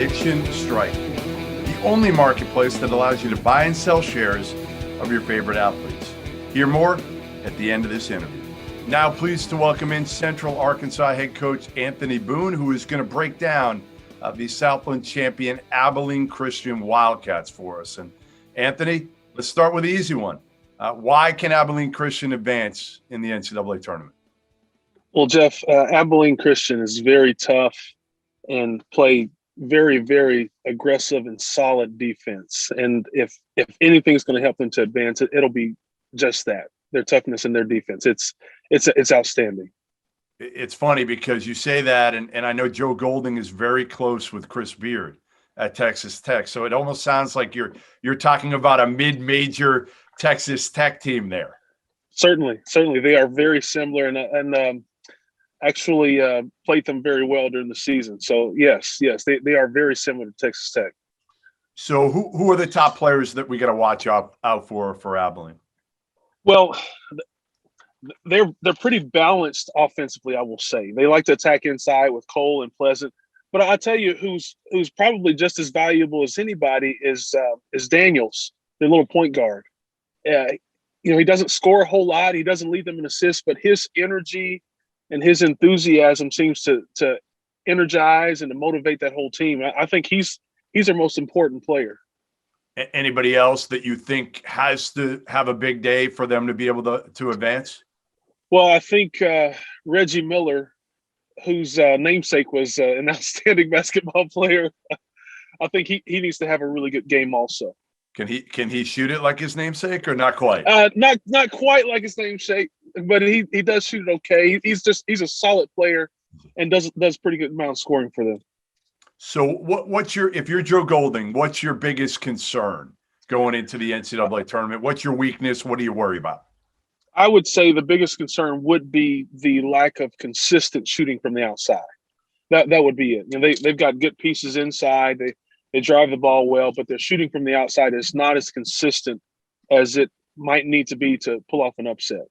Prediction Strike, the only marketplace that allows you to buy and sell shares of your favorite athletes. Hear more at the end of this interview. Now, pleased to welcome in Central Arkansas head coach Anthony Boone, who is going to break down the Southland champion Abilene Christian Wildcats for us. And Anthony, let's start with the easy one. Why can Abilene Christian advance in the NCAA tournament? Well, Jeff, Abilene Christian is very tough and play very, very aggressive and solid defense. And if anything's going to help them to advance, it'll be just that, their toughness and their defense. It's outstanding. It's funny because you say that, and I know Joe Golding is very close with Chris Beard at Texas Tech. So it almost sounds like you're talking about a mid-major Texas Tech team there. Certainly. They are very similar and actually played them very well during the season. So yes, they are very similar to Texas Tech. So who are the top players that we got to watch out for Abilene? Well, they're pretty balanced offensively, I will say. They like to attack inside with Cole and Pleasant. But I tell you, who's probably just as valuable as anybody is Daniels, their little point guard. He doesn't score a whole lot. He doesn't lead them in assists, but his energy and his enthusiasm seems to energize and to motivate that whole team. I think he's their most important player. Anybody else that you think has to have a big day for them to be able to advance? Well, I think Reggie Miller, whose namesake was an outstanding basketball player, I think he needs to have a really good game also. Can he shoot it like his namesake or not quite? Not quite like his namesake, but he does shoot it okay. He's a solid player and does pretty good amount of scoring for them. So if you're Joe Golding, what's your biggest concern going into the NCAA tournament? What's your weakness? What do you worry about? I would say the biggest concern would be the lack of consistent shooting from the outside. That would be it. They've got good pieces inside. They drive the ball well, but their shooting from the outside is not as consistent as it might need to be to pull off an upset.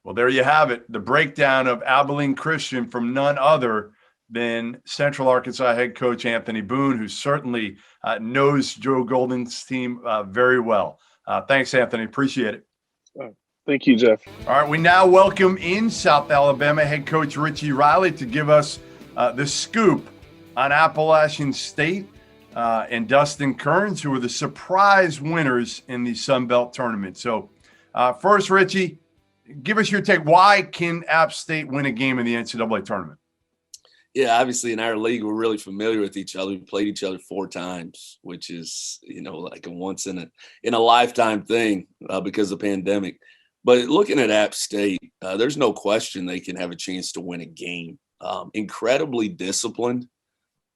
Well, there you have it. The breakdown of Abilene Christian from none other than Central Arkansas head coach Anthony Boone, who certainly knows Joe Golding's team very well. Thanks, Anthony. Appreciate it. Thank you, Jeff. All right, we now welcome in South Alabama head coach Richie Riley to give us the scoop on Appalachian State and Dustin Kearns, who are the surprise winners in the Sun Belt tournament. So first, Richie, give us your take. Why can App State win a game in the NCAA tournament? Yeah, obviously in our league, we're really familiar with each other. We played each other 4 times, which is, like a once in a lifetime thing because of the pandemic. But looking at App State, there's no question they can have a chance to win a game. Incredibly disciplined,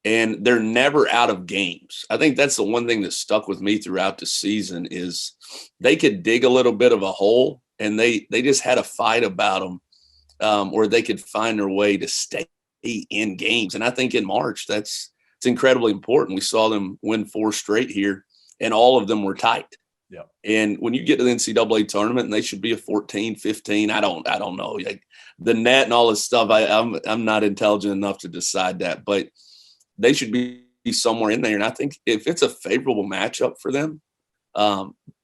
and they're never out of games. I think that's the one thing that stuck with me throughout the season is they could dig a little bit of a hole, and they just had a fight about them, or they could find their way to stay in games. And I think in March, it's incredibly important. We saw them win 4 straight here, and all of them were tight. Yeah. And when you get to the NCAA tournament, and they should be a 14, 15, I don't know. Like the net and all this stuff, I'm not intelligent enough to decide that, but they should be somewhere in there. And I think if it's a favorable matchup for them,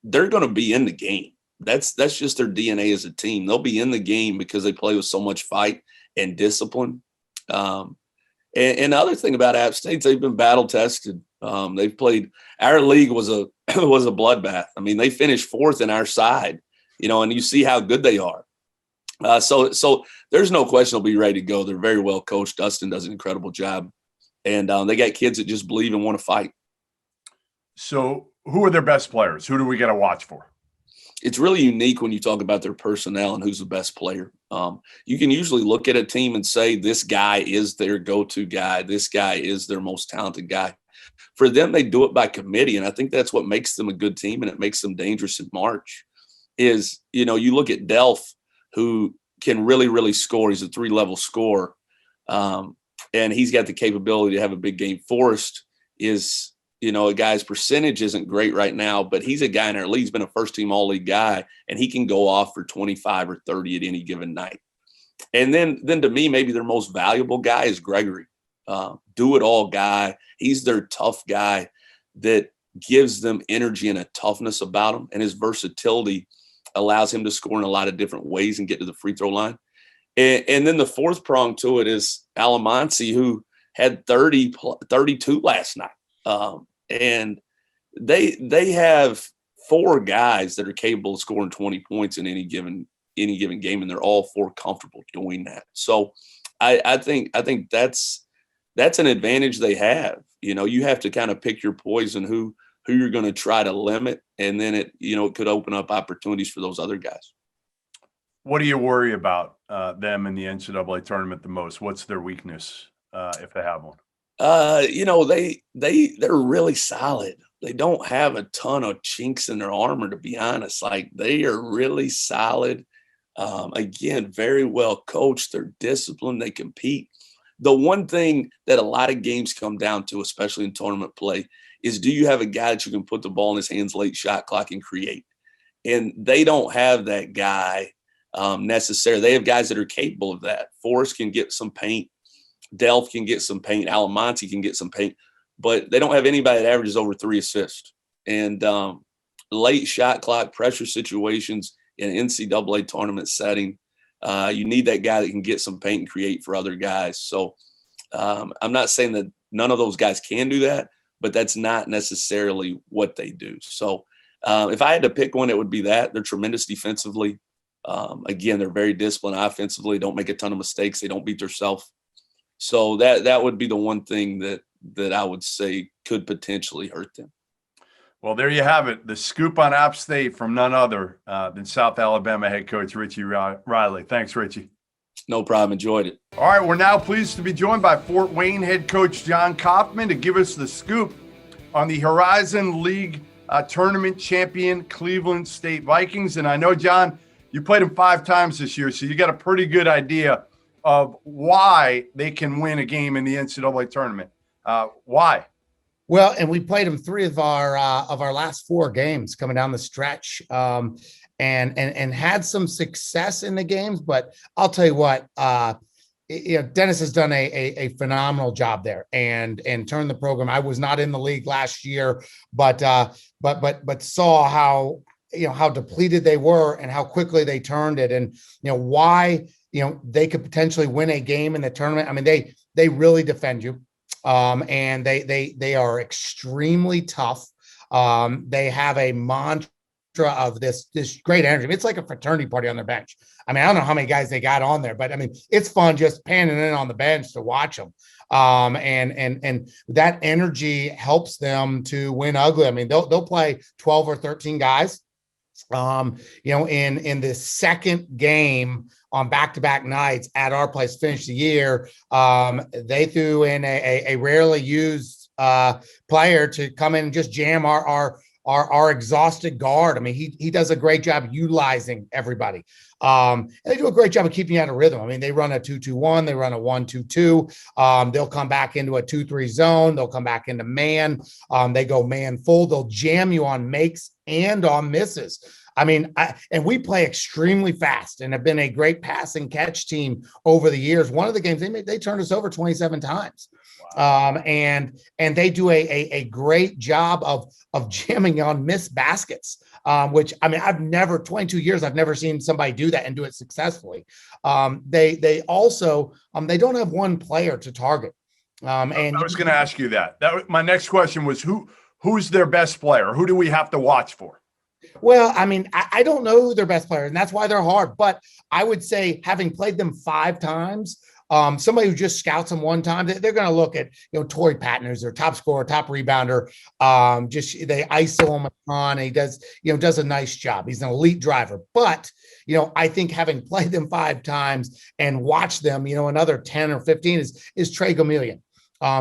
they're going to be in the game. That's just their DNA as a team. They'll be in the game because they play with so much fight and discipline. And the other thing about App State, they've been battle tested. They've played. Our league was a bloodbath. I mean, they finished 4th in our side, and you see how good they are. So there's no question they'll be ready to go. They're very well coached. Dustin does an incredible job, and they got kids that just believe and want to fight. So who are their best players? Who do we got to watch for? It's really unique when you talk about their personnel and who's the best player. You can usually look at a team and say, this guy is their go-to guy. This guy is their most talented guy. For them, they do it by committee, and I think that's what makes them a good team, and it makes them dangerous in March is, you look at Delph, who can really, really score. He's a 3-level scorer, and he's got the capability to have a big game. Forrest is – a guy's percentage isn't great right now, but he's a guy in our league. He's been a first-team all-league guy, and he can go off for 25 or 30 at any given night. And then to me, maybe their most valuable guy is Gregory. do-it-all guy. He's their tough guy that gives them energy and a toughness about him, and his versatility allows him to score in a lot of different ways and get to the free throw line. And then the fourth prong to it is Alamansi, who had 32 last night. And they have four guys that are capable of scoring 20 points in any given game, and they're all four comfortable doing that. So I think that's an advantage they have. You have to kind of pick your poison, who you're going to try to limit, and then it could open up opportunities for those other guys. What do you worry about them in the NCAA tournament the most? What's their weakness if they have one? They're really solid. They don't have a ton of chinks in their armor, to be honest. Like, they are really solid. Again, very well coached. They're disciplined. They compete. The one thing that a lot of games come down to, especially in tournament play, is do you have a guy that you can put the ball in his hands late shot clock and create? And they don't have that guy necessarily. They have guys that are capable of that. Forrest can get some paint. Delph can get some paint. Alamanti can get some paint. But they don't have anybody that averages over 3 assists. And late shot clock pressure situations in an NCAA tournament setting, you need that guy that can get some paint and create for other guys. So I'm not saying that none of those guys can do that, but that's not necessarily what they do. So if I had to pick one, it would be that. They're tremendous defensively. Again, they're very disciplined offensively. Don't make a ton of mistakes. They don't beat themselves. So that would be the one thing that I would say could potentially hurt them. Well, there you have it. The scoop on App State from none other than South Alabama head coach Richie Riley. Thanks, Richie. No problem. Enjoyed it. All right, we're now pleased to be joined by Fort Wayne head coach John Kaufman to give us the scoop on the Horizon League tournament champion Cleveland State Vikings. And I know, John, you played them 5 times this year, so you got a pretty good idea of why they can win a game in the NCAA tournament. Why? Well, and we played them 3 of our last 4 games coming down the stretch, and had some success in the games. But I'll tell you what, Dennis has done a phenomenal job there and turned the program. I was not in the league last year, but saw how depleted they were and how quickly they turned it, and why they could potentially win a game in the tournament. I mean, they really defend you. And they are extremely tough. They have a mantra of this great energy. It's like a fraternity party on their bench. I mean, I don't know how many guys they got on there, but I mean, it's fun just panning in on the bench to watch them. And that energy helps them to win ugly. I mean, they'll play 12 or 13 guys. In the second game on back-to-back nights at our place, finish the year, they threw in a rarely used player to come in and just jam our exhausted guard. I mean, he does a great job utilizing everybody. And they do a great job of keeping you out of rhythm. I mean, they run a 2-2-1, they run a 1-2-2. They'll come back into a 2-3 zone. They'll come back into man. They go man full. They'll jam you on makes and on misses. I mean, and we play extremely fast and have been a great pass and catch team over the years. One of the games they turned us over 27 times. Wow. And they do a great job of jamming on missed baskets, which, I mean, 22 years, I've never seen somebody do that and do it successfully. They also, they don't have one player to target. And I was going to ask you that. My next question was who's their best player? Who do we have to watch for? Well, I mean, I don't know who their best player is, and that's why they're hard. But I would say, having played them 5 times, somebody who just scouts them one time, they're going to look at, Torrey Patton, who's their top scorer, top rebounder. They ISO him on. He does a nice job. He's an elite driver. But, I think having played them 5 times and watched them, another 10 or 15 is Trey Gamillion,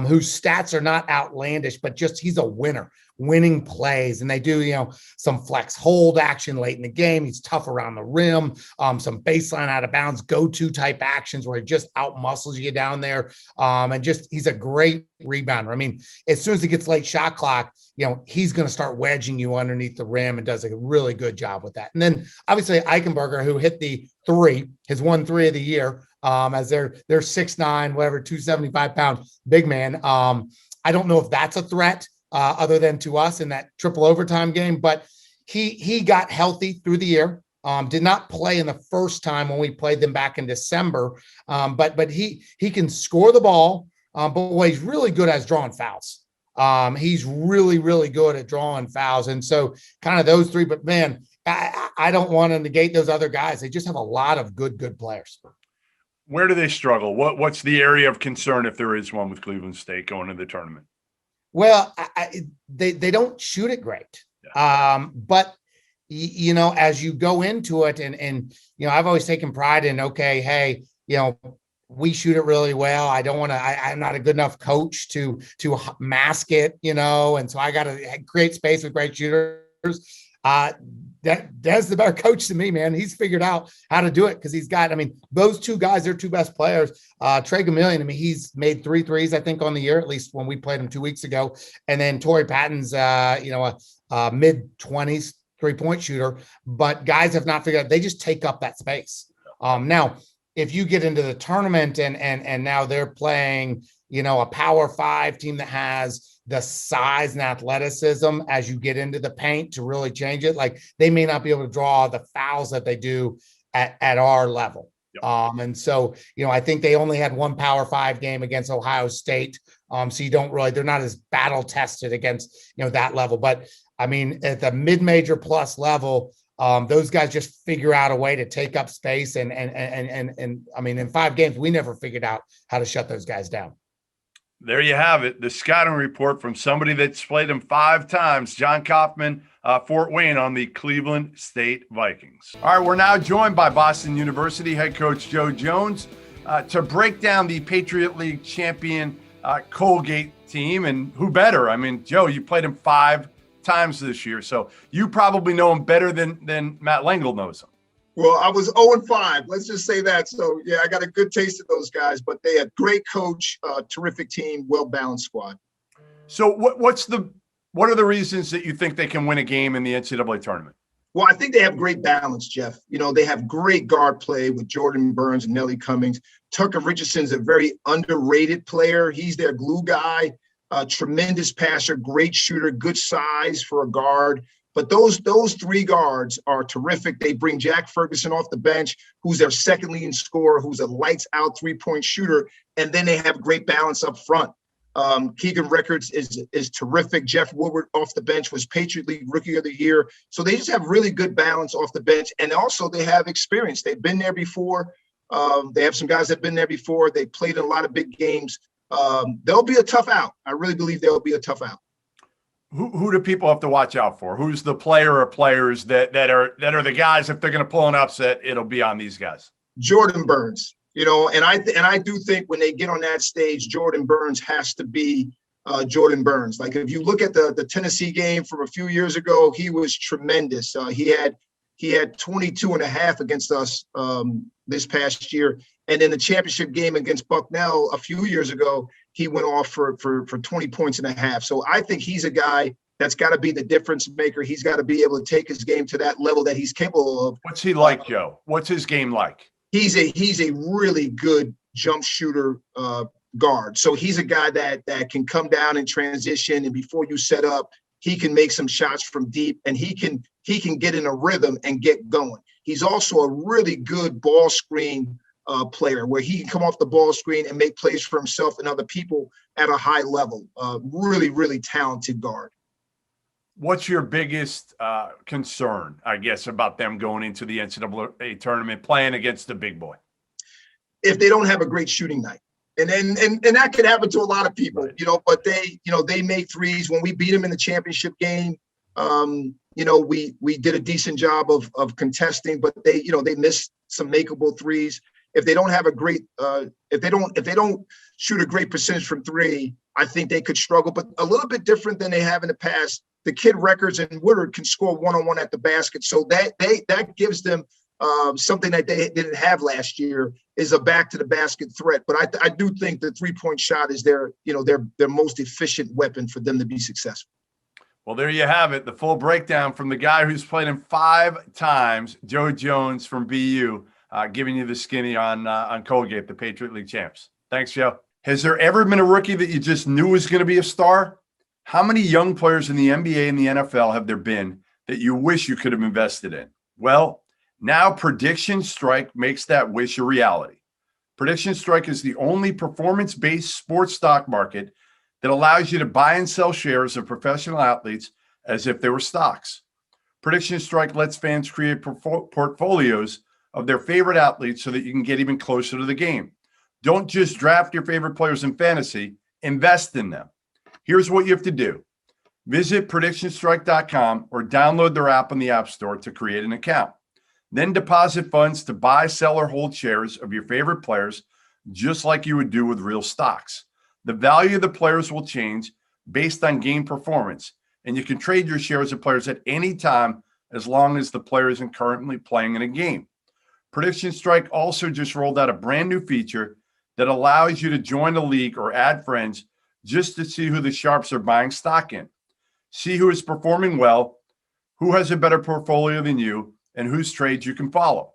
whose stats are not outlandish, but just he's a winner. Winning plays, and they do some flex hold action late in the game. He's tough around the rim, some baseline out of bounds go-to type actions where he just out muscles you down there, and just he's a great rebounder. I mean, as soon as he gets late shot clock, he's going to start wedging you underneath the rim and does a really good job with that. And then obviously Eichenberger, who hit the 3, his 1 3 of the year, as they're 6'9", whatever, 275-pound big man. I don't know if that's a threat other than to us in that triple overtime game, but he got healthy through the year. Did not play in the first time when we played them back in December, but he can score the ball. But what he's really good at is drawing fouls. He's really, really good at drawing fouls. And so kind of those three, but man, I don't want to negate those other guys. They just have a lot of good players. Where do they struggle? What's the area of concern, if there is one, with Cleveland State going to the tournament? Well, they don't shoot it great. Yeah. But you know, as you go into it and, you know, I've always taken pride in, okay, hey, you know, we shoot it really well. I don't want to, I'm not a good enough coach to mask it, you know, and so I got to create space with great shooters. That's the better coach to me, man. He's figured out how to do it because he's got, I mean, those two guys, they're two best players. Trey Gamillion, I mean, he's made 3 threes, I think, on the year, at least when we played him 2 weeks ago. And then Torrey Patton's, you know, a mid-20s three-point shooter, but guys have not figured out, they just take up that space. Now, if you get into the tournament and now they're playing, you know, a Power 5 team that has the size and athleticism as you get into the paint to really change it, like they may not be able to draw the fouls that they do at our level. Yep. And so, you know, I think they only had one Power 5 game against Ohio State. So you don't really, they're not as battle tested against, you know, that level. But I mean, at the mid-major plus level, those guys just figure out a way to take up space. And I mean, in 5 games, we never figured out how to shut those guys down. There you have it. The scouting report from somebody that's played them 5 times, John Kaufman, Fort Wayne, on the Cleveland State Vikings. All right, we're now joined by Boston University head coach Joe Jones to break down the Patriot League champion Colgate team. And who better? I mean, Joe, you played him 5 times this year, so you probably know him better than Matt Lengel knows him. Well, I was 0-5. Let's just say that. So, yeah, I got a good taste of those guys, but they had great coach, terrific team, well-balanced squad. So what are the reasons that you think they can win a game in the NCAA tournament? Well, I think they have great balance, Jeff. You know, they have great guard play with Jordan Burns and Nelly Cummings. Tucker Richardson's a very underrated player. He's their glue guy, tremendous passer, great shooter, good size for a guard. But those 3 guards are terrific. They bring Jack Ferguson off the bench, who's their second leading scorer, who's a lights-out 3-point shooter, and then they have great balance up front. Keegan Records is terrific. Jeff Woodward off the bench was Patriot League Rookie of the Year. So they just have really good balance off the bench, and also they have experience. They've been there before. They have some guys that have been there before. They played in a lot of big games. They'll be a tough out. I really believe they'll be a tough out. Who do people have to watch out for? Who's the player or players that are the guys, if they're going to pull an upset, it'll be on these guys? Jordan Burns, you know, and I do think when they get on that stage, Jordan Burns has to be Jordan Burns. Like if you look at the Tennessee game from a few years ago, he was tremendous. He had 22 and a half against us this past year. And in the championship game against Bucknell a few years ago, he went off for 20 points and a half. So I think he's a guy that's got to be the difference maker. He's got to be able to take his game to that level that he's capable of. What's he like, Joe? What's his game like? He's a really good jump shooter guard. So he's a guy that can come down and transition, and before you set up, he can make some shots from deep, and he can get in a rhythm and get going. He's also a really good ball screen player where he can come off the ball screen and make plays for himself and other people at a high level. Really, really talented guard. What's your biggest concern, I guess, about them going into the NCAA tournament playing against the big boy? If they don't have a great shooting night. And that could happen to a lot of people, right. But they make threes. When we beat them in the championship game, we did a decent job of contesting, but they missed some makeable threes. If they don't have a great, if they don't shoot a great percentage from 3, I think they could struggle, but a little bit different than they have in the past. The kid Records and Woodard can score one-on-one at the basket. So that gives them something that they didn't have last year, is a back to the basket threat. But I do think the 3-point shot is their most efficient weapon for them to be successful. Well, there you have it. The full breakdown from the guy who's played him 5 times, Joe Jones from BU. giving you the skinny on Colgate, the Patriot League champs. Thanks, Joe. Has there ever been a rookie that you just knew was going to be a star? How many young players in the NBA and the NFL have there been that you wish you could have invested in? Well, now Prediction Strike makes that wish a reality. Prediction Strike is the only performance-based sports stock market that allows you to buy and sell shares of professional athletes as if they were stocks. Prediction Strike lets fans create portfolios of their favorite athletes so that you can get even closer to the game. Don't just draft your favorite players in fantasy, invest in them. Here's what you have to do. Visit predictionstrike.com or download their app on the App Store to create an account. Then deposit funds to buy, sell, or hold shares of your favorite players, just like you would do with real stocks. The value of the players will change based on game performance, and you can trade your shares of players at any time as long as the player isn't currently playing in a game. Prediction Strike also just rolled out a brand new feature that allows you to join a league or add friends just to see who the sharps are buying stock in. See who is performing well, who has a better portfolio than you, and whose trades you can follow.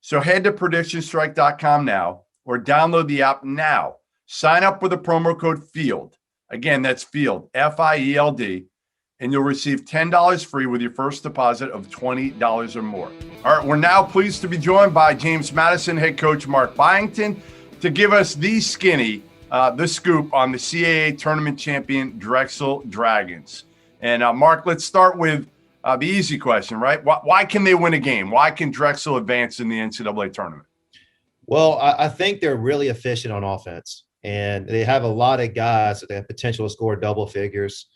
So head to predictionstrike.com now or download the app now. Sign up with the promo code FIELD. Again, that's FIELD, F-I-E-L-D, and you'll receive $10 free with your first deposit of $20 or more. All right, we're now pleased to be joined by James Madison head coach Mark Byington to give us the scoop on the CAA tournament champion Drexel Dragons. And Mark, let's start with the easy question, right? Why can they win a game? Why can Drexel advance in the NCAA tournament? Well, I think they're really efficient on offense, and they have a lot of guys that have potential to score double figures.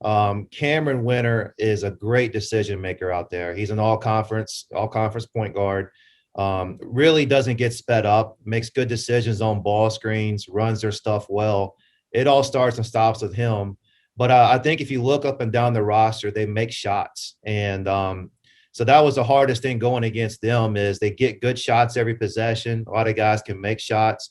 Cameron Winter is a great decision maker out there. He's an all-conference point guard. Really doesn't get sped up, makes good decisions on ball screens, runs their stuff well. It all starts and stops with him. But I think if you look up and down the roster, they make shots. And so that was the hardest thing going against them is they get good shots every possession. A lot of guys can make shots.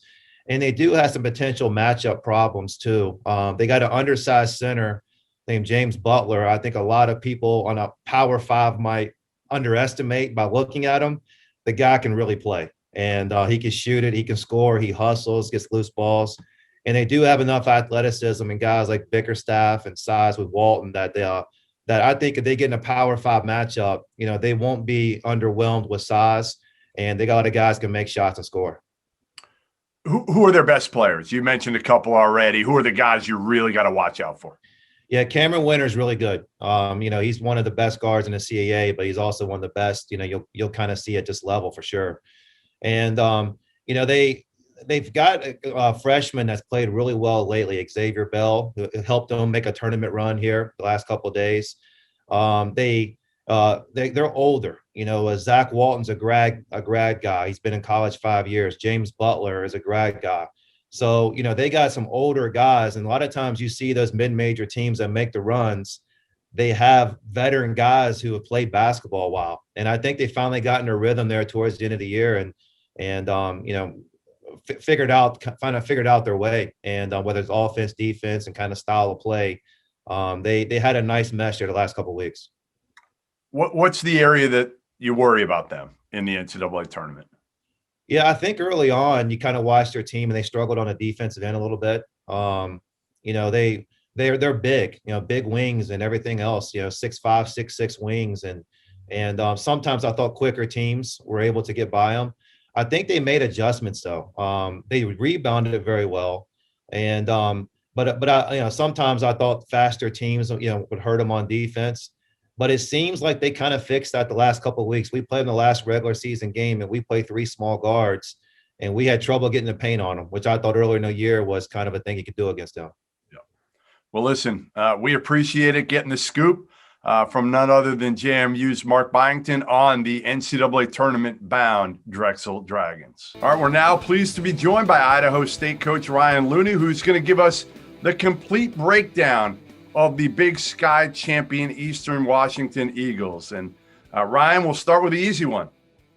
And they do have some potential matchup problems too. They got an undersized center named James Butler. I think a lot of people on a Power 5 might underestimate by looking at him. The guy can really play. And he can shoot it. He can score. He hustles, gets loose balls. And they do have enough athleticism and guys like Bickerstaff and size with Walton that that I think if they get in a Power 5 matchup, they won't be underwhelmed with size. And they got a lot of guys can make shots and score. Who are their best players? You mentioned a couple already. Who are the guys you really got to watch out for? Yeah, Cameron Winter is really good. He's one of the best guards in the CAA, but he's also one of the best. You'll kind of see at this level for sure. And they've got a freshman that's played really well lately, Xavier Bell, who helped them make a tournament run here the last couple of days. They're older. Zach Walton's a grad guy. He's been in college 5 years. James Butler is a grad guy. So, they got some older guys. And a lot of times you see those mid-major teams that make the runs, they have veteran guys who have played basketball a while. And I think they finally got in a rhythm there towards the end of the year and figured out their way. And whether it's offense, defense, and kind of style of play, they had a nice mesh there the last couple of weeks. What's the area that you worry about them in the NCAA tournament? Yeah, I think early on you kind of watched their team and they struggled on the defensive end a little bit. They're big, big wings and everything else. 6'5", 6'6" wings, and sometimes I thought quicker teams were able to get by them. I think they made adjustments though. They rebounded very well, and but I sometimes I thought faster teams would hurt them on defense. But it seems like they kind of fixed that the last couple of weeks. We played in the last regular season game, and we played 3 small guards, and we had trouble getting the paint on them, which I thought earlier in the year was kind of a thing you could do against them. Yeah. Well, listen, we appreciate it getting the scoop from none other than JMU's Mark Byington on the NCAA tournament-bound Drexel Dragons. All right, we're now pleased to be joined by Idaho State coach Ryan Looney, who's going to give us the complete breakdown of the Big Sky champion Eastern Washington Eagles. And Ryan, we'll start with the easy one.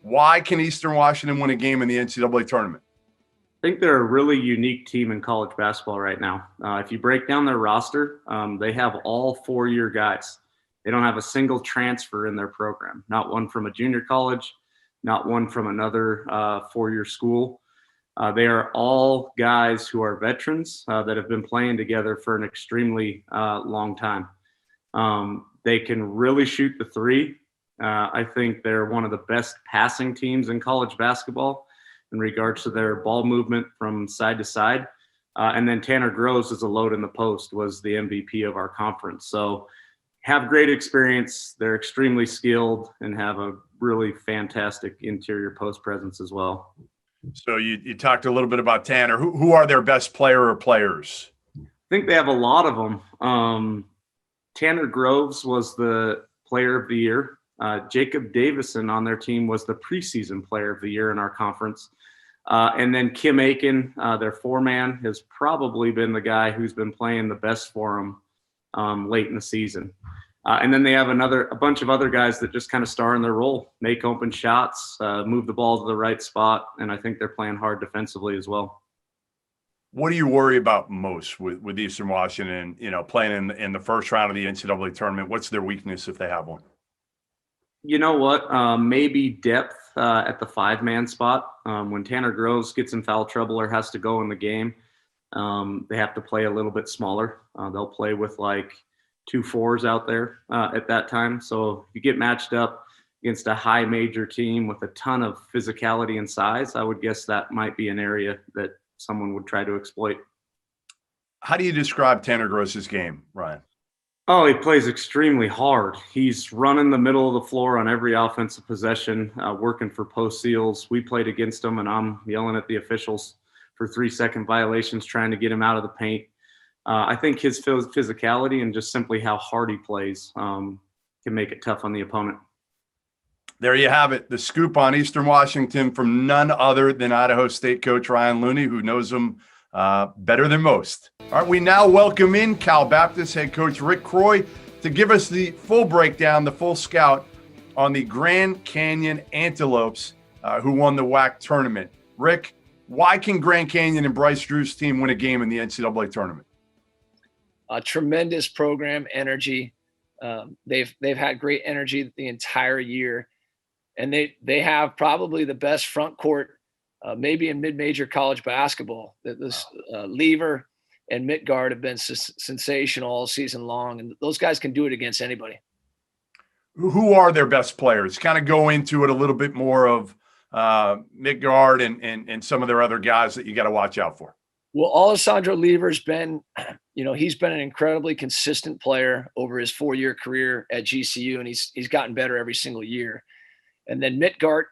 Why can Eastern Washington win a game in the NCAA tournament? I think they're a really unique team in college basketball right now. If you break down their roster, they have all 4-year guys. They don't have a single transfer in their program, not one from a junior college, not one from another four-year school. They are all guys who are veterans that have been playing together for an extremely long time. They can really shoot the three. I think they're one of the best passing teams in college basketball in regards to their ball movement from side to side. And then Tanner Groves as a load in the post was the MVP of our conference. So have great experience. They're extremely skilled and have a really fantastic interior post presence as well. So you talked a little bit about Tanner. Who are their best player or players? I think they have a lot of them. Tanner Groves was the player of the year. Jacob Davison on their team was the preseason player of the year in our conference. And then Kim Aiken, their four-man, has probably been the guy who's been playing the best for them late in the season. And then they have a bunch of other guys that just kind of star in their role, make open shots, move the ball to the right spot, and I think they're playing hard defensively as well. What do you worry about most with Eastern Washington, playing in the first round of the NCAA tournament? What's their weakness if they have one? You know what? Maybe depth at the five-man spot. When Tanner Groves gets in foul trouble or has to go in the game, they have to play a little bit smaller. They'll play with like 2 4s out there at that time. So if you get matched up against a high major team with a ton of physicality and size, I would guess that might be an area that someone would try to exploit. How do you describe Tanner Groves' game, Ryan? Oh, he plays extremely hard. He's running the middle of the floor on every offensive possession, working for post seals. We played against him, and I'm yelling at the officials for 3-second violations, trying to get him out of the paint. I think his physicality and just simply how hard he plays can make it tough on the opponent. There you have it. The scoop on Eastern Washington from none other than Idaho State coach Ryan Looney, who knows them better than most. All right, we now welcome in Cal Baptist head coach Rick Croy to give us the full breakdown, the full scout on the Grand Canyon Antelopes who won the WAC tournament. Rick, why can Grand Canyon and Bryce Drew's team win a game in the NCAA tournament? A tremendous program energy. They've had great energy the entire year, and they have probably the best front court maybe in mid-major college basketball. This Lever and Midgard have been sensational all season long, and those guys can do it against anybody. Who are their best players? Kind of go into it a little bit more of Midgard and some of their other guys that you got to watch out for. Well, Alessandro Lever's been, he's been an incredibly consistent player over his 4-year career at GCU, and he's gotten better every single year. And then Midgard,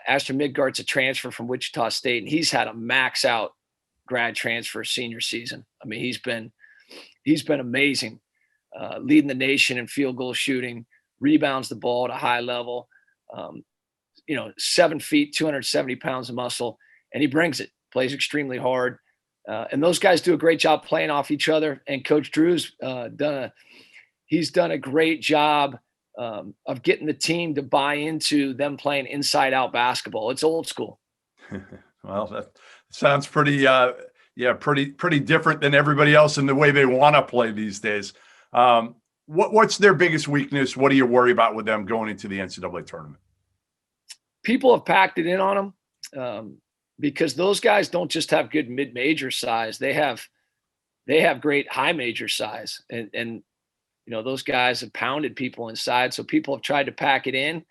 Astor Midgard's a transfer from Wichita State, and he's had a max out grad transfer senior season. I mean, he's been amazing, leading the nation in field goal shooting, rebounds the ball at a high level, 7 feet, 270 pounds of muscle, and he brings it, plays extremely hard. And those guys do a great job playing off each other. And Coach Drew's done a great job of getting the team to buy into them playing inside out basketball. It's old school. Well, that sounds pretty different than everybody else in the way they want to play these days. What's their biggest weakness? What do you worry about with them going into the NCAA tournament? People have packed it in on them because those guys don't just have good mid-major size. They have great high major size, and those guys have pounded people inside. So people have tried to pack it in.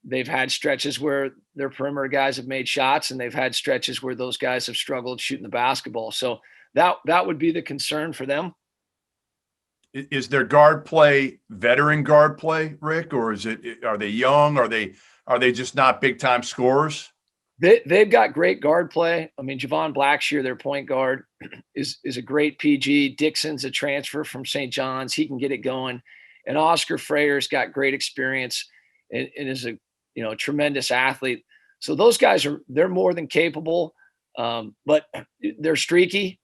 They've had stretches where their perimeter guys have made shots, and they've had stretches where those guys have struggled shooting the basketball. So that would be the concern for them. Is their guard play veteran guard play, Rick, or are they young? Are they just not big time scorers? They've got great guard play. I mean, Javon Blackshear, their point guard, is a great PG. Dixon's a transfer from St. John's. He can get it going. And Oscar Freyer's got great experience and is a tremendous athlete. So those guys they're more than capable, but they're streaky.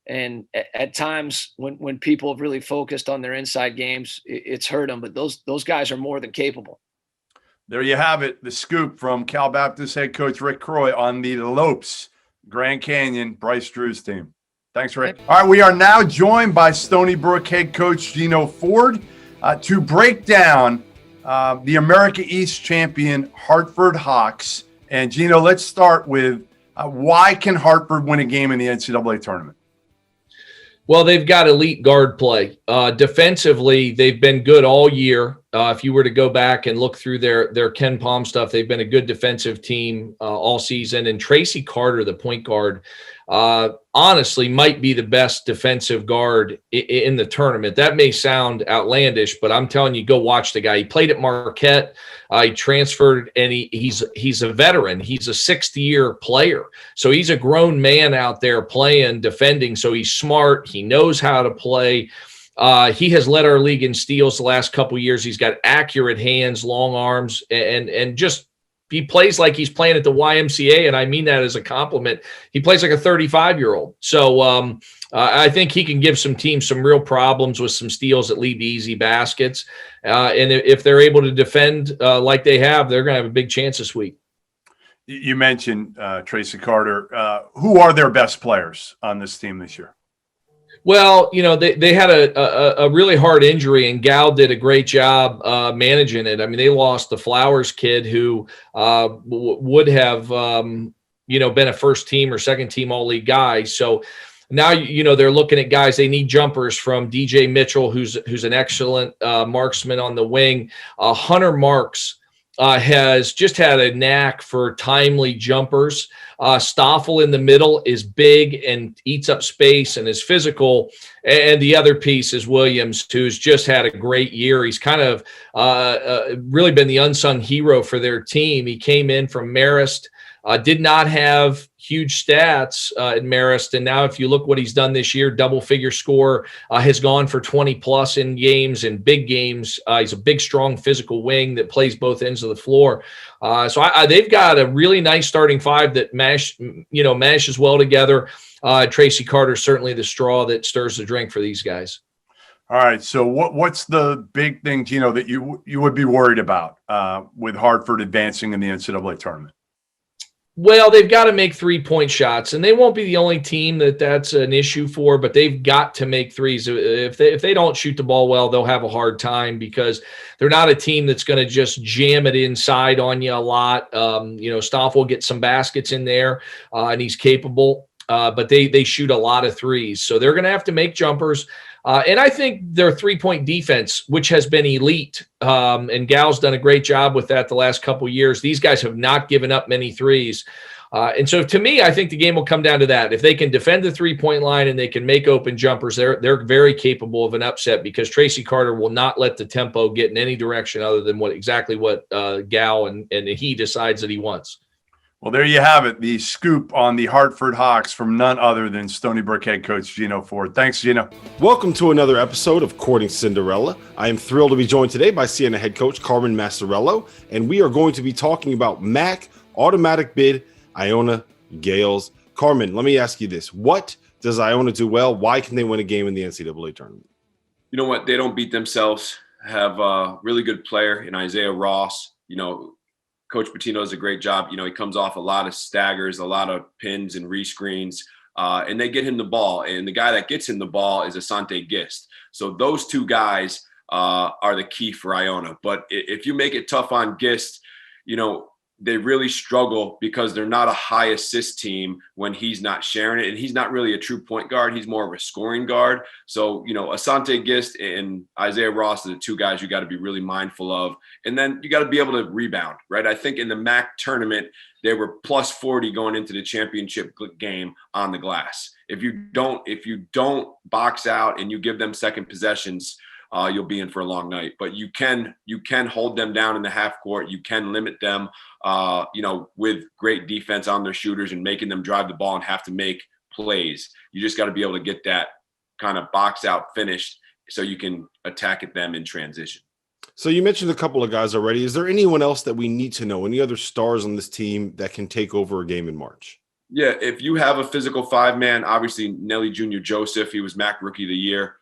And at times when people have really focused on their inside games, it's hurt them. But those guys are more than capable. There you have it, the scoop from Cal Baptist head coach Rick Croy on the Lopes, Grand Canyon, Bryce Drew's team. Thanks, Rick. All right, we are now joined by Stony Brook head coach Gino Ford to break down the America East champion Hartford Hawks. And Gino, let's start with why can Hartford win a game in the NCAA tournament? Well, they've got elite guard play. Defensively, they've been good all year. If you were to go back and look through their Ken Palm stuff, they've been a good defensive team all season. And Tracy Carter, the point guard, honestly might be the best defensive guard in the tournament. That may sound outlandish, but I'm telling you, go watch the guy. He played at Marquette. He transferred, and he's a veteran. He's a sixth-year player. So he's a grown man out there playing, defending. So he's smart. He knows how to play. He has led our league in steals the last couple of years. He's got accurate hands, long arms, and just he plays like he's playing at the YMCA, and I mean that as a compliment. He plays like a 35-year-old. So I think he can give some teams some real problems with some steals that lead to easy baskets. And if they're able to defend like they have, they're going to have a big chance this week. You mentioned Tracy Carter. Who are their best players on this team this year? Well, you know, they had a really hard injury, and Gal did a great job managing it. I mean, they lost the Flowers kid who would have, been a first team or second team all-league guy. So now, they're looking at guys. They need jumpers from DJ Mitchell, who's an excellent marksman on the wing. Hunter Marks has just had a knack for timely jumpers. Stoffel in the middle is big and eats up space and is physical. And the other piece is Williams, who's just had a great year. He's kind of really been the unsung hero for their team. He came in from Marist, did not have huge stats at Marist. And now if you look what he's done this year, double-figure score, has gone for 20-plus in games and big games. He's a big, strong physical wing that plays both ends of the floor. So they've got a really nice starting five that mashes well together. Tracy Carter certainly the straw that stirs the drink for these guys. All right. So what's the big thing, Gino, that you would be worried about with Hartford advancing in the NCAA tournament? Well, they've got to make three-point shots, and they won't be the only team that's an issue for, but they've got to make threes. If they don't shoot the ball well, they'll have a hard time because they're not a team that's going to just jam it inside on you a lot. Stoffel will get some baskets in there, and he's capable, but they shoot a lot of threes. So they're going to have to make jumpers. And I think their three-point defense, which has been elite, and Gal's done a great job with that the last couple of years. These guys have not given up many threes. And so to me, I think the game will come down to that. If they can defend the three-point line and they can make open jumpers, they're very capable of an upset because Tracy Carter will not let the tempo get in any direction other than what Gal and he decides that he wants. Well, there you have it, the scoop on the Hartford Hawks from none other than Stony Brook head coach Gino Ford. Thanks, Gino. Welcome to another episode of Courting Cinderella. I am thrilled to be joined today by Siena head coach Carmen Massarello, and we are going to be talking about MAC automatic bid Iona Gales. Carmen, let me ask you this. What does Iona do well? Why can they win a game in the NCAA tournament? You know what? They don't beat themselves. Have a really good player in Isaiah Ross. Coach Patino does a great job. He comes off a lot of staggers, a lot of pins and rescreens, and they get him the ball. And the guy that gets him the ball is Asante Gist. So those two guys are the key for Iona. But if you make it tough on Gist, they really struggle because they're not a high assist team when he's not sharing it. And he's not really a true point guard. He's more of a scoring guard. So, Asante Gist and Isaiah Ross are the two guys you got to be really mindful of. And then you got to be able to rebound, right? I think in the MAC tournament, they were plus 40 going into the championship game on the glass. If you don't box out and you give them second possessions, you'll be in for a long night. But you can hold them down in the half court. You can limit them, with great defense on their shooters and making them drive the ball and have to make plays. You just got to be able to get that kind of box out finished so you can attack at them in transition. So you mentioned a couple of guys already. Is there anyone else that we need to know? Any other stars on this team that can take over a game in March? Yeah, if you have a physical five-man, obviously Nelly Jr. Joseph, he was MAC Rookie of the Year.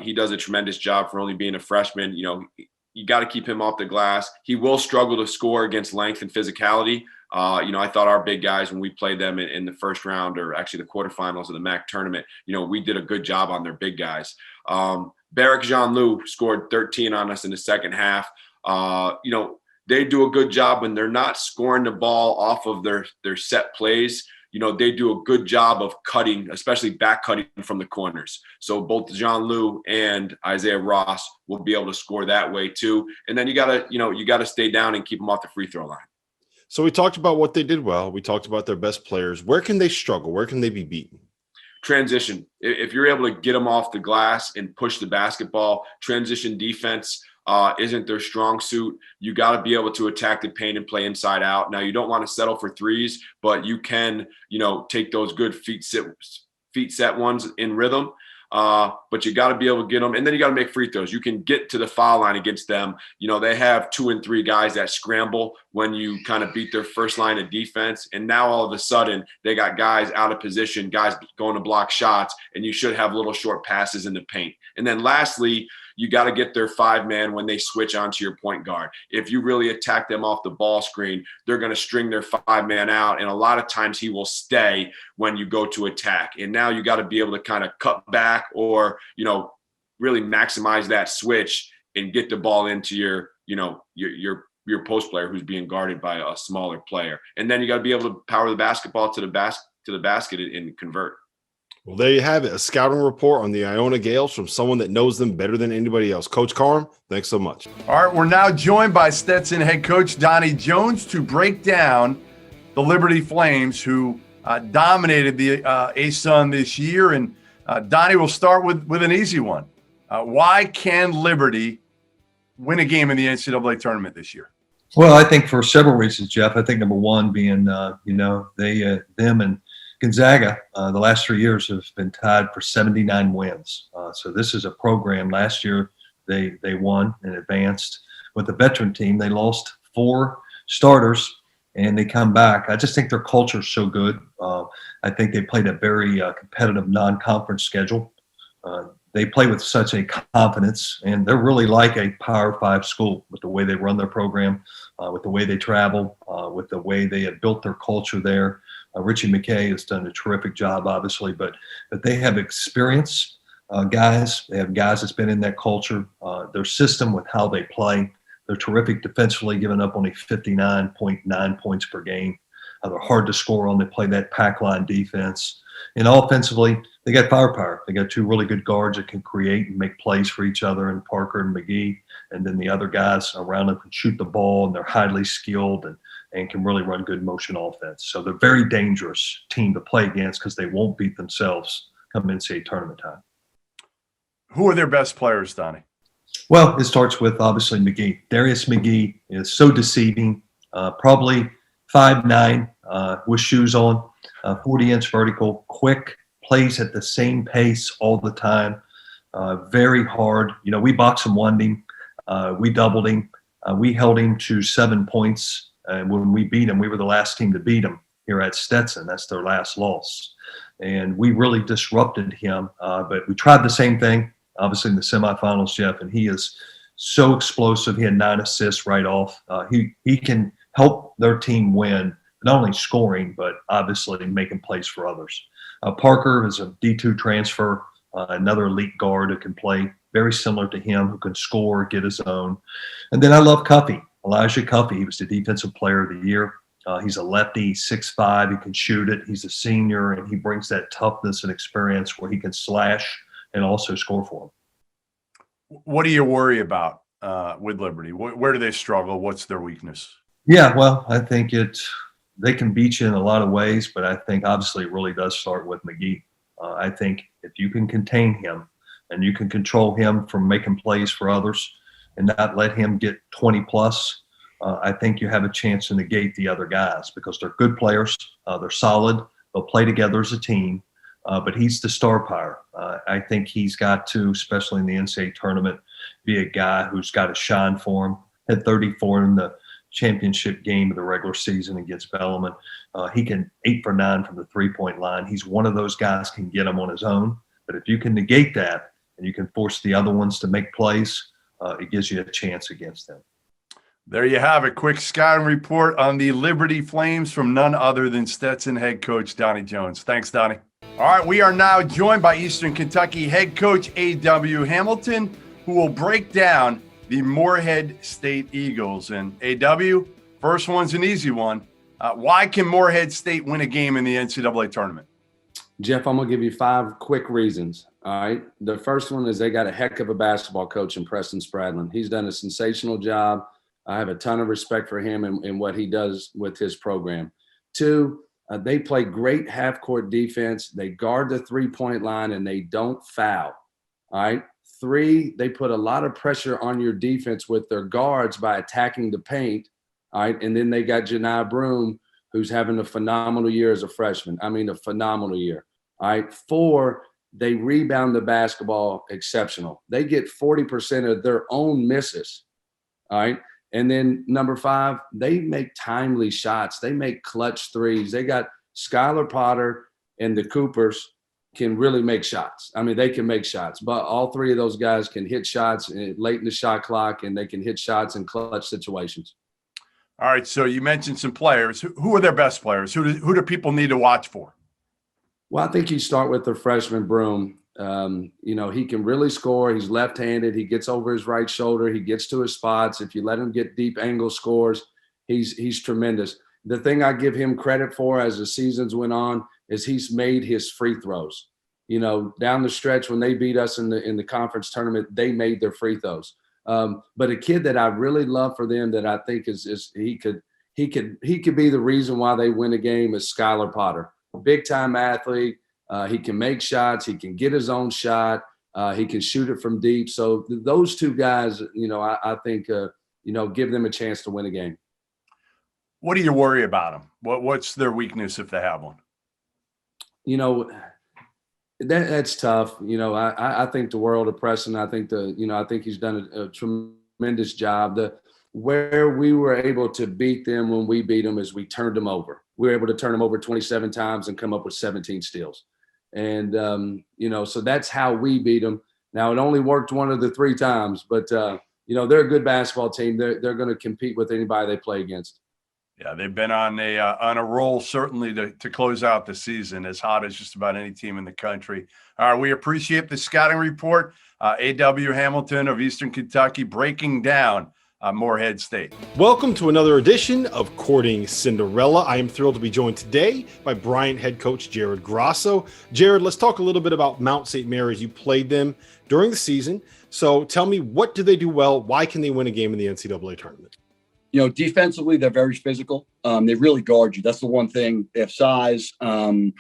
He does a tremendous job for only being a freshman. You got to keep him off the glass. He will struggle to score against length and physicality. I thought our big guys, when we played them in the first round or actually the quarterfinals of the MAC tournament, we did a good job on their big guys. Barrick Jean-Lou scored 13 on us in the second half. They do a good job when they're not scoring the ball off of their set plays. They do a good job of cutting, especially back cutting from the corners. So both Jean-Lou and Isaiah Ross will be able to score that way too. And then you gotta stay down and keep them off the free throw line. So we talked about what they did well. We talked about their best players. Where can they struggle? Where can they be beaten? Transition. If you're able to get them off the glass and push the basketball, transition defense isn't their strong suit. You got to be able to attack the paint and play inside out. Now, you don't want to settle for threes, but you can, take those good feet set ones in rhythm. But you got to be able to get them, and then you got to make free throws. You can get to the foul line against them. They have 2 and 3 guys that scramble when you kind of beat their first line of defense. And now all of a sudden they got guys out of position, guys going to block shots, and you should have little short passes in the paint. And then lastly, you got to get their 5-man when they switch onto your point guard. If you really attack them off the ball screen, they're going to string their 5-man out. And a lot of times he will stay when you go to attack. And now you got to be able to kind of cut back or, really maximize that switch and get the ball into your post player who's being guarded by a smaller player. And then you got to be able to power the basketball to the basket and convert. Well, there you have it, a scouting report on the Iona Gales from someone that knows them better than anybody else. Coach Carm, thanks so much. All right, we're now joined by Stetson head coach Donnie Jones to break down the Liberty Flames, who dominated the ASUN this year. And Donnie, will start with an easy one. Why can Liberty win a game in the NCAA tournament this year? Well, I think for several reasons, Jeff. I think number one being, them and Gonzaga, the last 3 years have been tied for 79 wins. So this is a program. Last year they won and advanced with the veteran team. They lost 4 starters and they come back. I just think their culture is so good. I think they played a very competitive non-conference schedule. They play with such a confidence, and they're really like a Power 5 school with the way they run their program, with the way they travel, with the way they have built their culture there. Richie McKay has done a terrific job, obviously, but they have experience guys. They have guys that's been in that culture. Their system with how they play, they're terrific defensively, giving up only 59.9 points per game. They're hard to score on. They play that pack line defense. And offensively, they got firepower. They got 2 really good guards that can create and make plays for each other, and Parker and McGee. And then the other guys around them can shoot the ball, and they're highly skilled and can really run good motion offense. So they're a very dangerous team to play against because they won't beat themselves come NCAA tournament time. Who are their best players, Donnie? Well, it starts with obviously McGee. Darius McGee is so deceiving, probably 5'9", with shoes on, 40-inch vertical, quick, plays at the same pace all the time, very hard. We box and won him. We doubled him. We held him to 7 points. And when we beat him, we were the last team to beat him here at Stetson. That's their last loss. And we really disrupted him. But we tried the same thing, obviously, in the semifinals, Jeff, and he is so explosive. He had 9 assists right off. He can help their team win, not only scoring, but obviously making plays for others. Parker is a D2 transfer, another elite guard who can play very similar to him, who can score, get his own. And then I love Cuffey. Elijah Cuffey, he was the defensive player of the year. He's a lefty, 6'5", he can shoot it. He's a senior, and he brings that toughness and experience where he can slash and also score for him. What do you worry about with Liberty? Where do they struggle? What's their weakness? Yeah, well, I think they can beat you in a lot of ways, but I think obviously it really does start with McGee. I think if you can contain him and you can control him from making plays for others and not let him get 20 plus, I think you have a chance to negate the other guys because they're good players. They're solid. They'll play together as a team, but he's the star power. I think he's got to, especially in the NCAA tournament, be a guy who's got to shine for him. Had 34 in the championship game of the regular season against Bellarmine. He can 8 for 9 from the 3-point line. He's one of those guys can get him on his own. But if you can negate that and you can force the other ones to make plays, it gives you a chance against them. There you have it. Quick scouting report on the Liberty Flames from none other than Stetson head coach Donnie Jones. Thanks, Donnie. All right, we are now joined by Eastern Kentucky head coach A.W. Hamilton, who will break down the Morehead State Eagles. And AW, first one's an easy one. Why can Morehead State win a game in the NCAA tournament? Jeff, I'm going to give you 5 quick reasons. All right. The first one is they got a heck of a basketball coach in Preston Spradlin. He's done a sensational job. I have a ton of respect for him and what he does with his program. 2, they play great half-court defense. They guard the three-point line, and they don't foul. All right. 3, they put a lot of pressure on your defense with their guards by attacking the paint. All right. And then they got Janai Broom, who's having a phenomenal year as a freshman. I mean, a phenomenal year. All right. 4, they rebound the basketball exceptional. They get 40% of their own misses. All right. And then number 5, they make timely shots. They make clutch threes. They got Skylar Potter and the Coopers can really make shots. I mean, they can make shots, but all 3 of those guys can hit shots late in the shot clock, and they can hit shots in clutch situations. All right, so you mentioned some players. Who are their best players? Who do people need to watch for? Well, I think you start with the freshman Broom. He can really score. He's left-handed. He gets over his right shoulder. He gets to his spots. If you let him get deep angle scores, he's tremendous. The thing I give him credit for as the seasons went on is he's made his free throws. Down the stretch when they beat us in the conference tournament, they made their free throws. But a kid that I really love for them that I think is he could be the reason why they win a game is Skylar Potter. Big time athlete. He can make shots. He can get his own shot. He can shoot it from deep. So those 2 guys, I think, give them a chance to win a game. What do you worry about them? What's their weakness if they have one? That's tough. I think the world of Preston. I think I think he's done a tremendous job. Where we were able to beat them when we beat them is we turned them over. We were able to turn them over 27 times and come up with 17 steals. And, so that's how we beat them. Now, it only worked 1 of the 3 times, but, they're a good basketball team. They're going to compete with anybody they play against. Yeah, they've been on a roll, certainly to close out the season, as hot as just about any team in the country. All right, we appreciate the scouting report. A.W. Hamilton of Eastern Kentucky breaking down Morehead State. Welcome to another edition of Courting Cinderella. I am thrilled to be joined today by Bryant head coach Jared Grasso. Jared, let's talk a little bit about Mount St. Mary's. You played them during the season. So tell me, what do they do well? Why can they win a game in the NCAA tournament? Defensively, they're very physical. They really guard you. That's the one thing. They have size and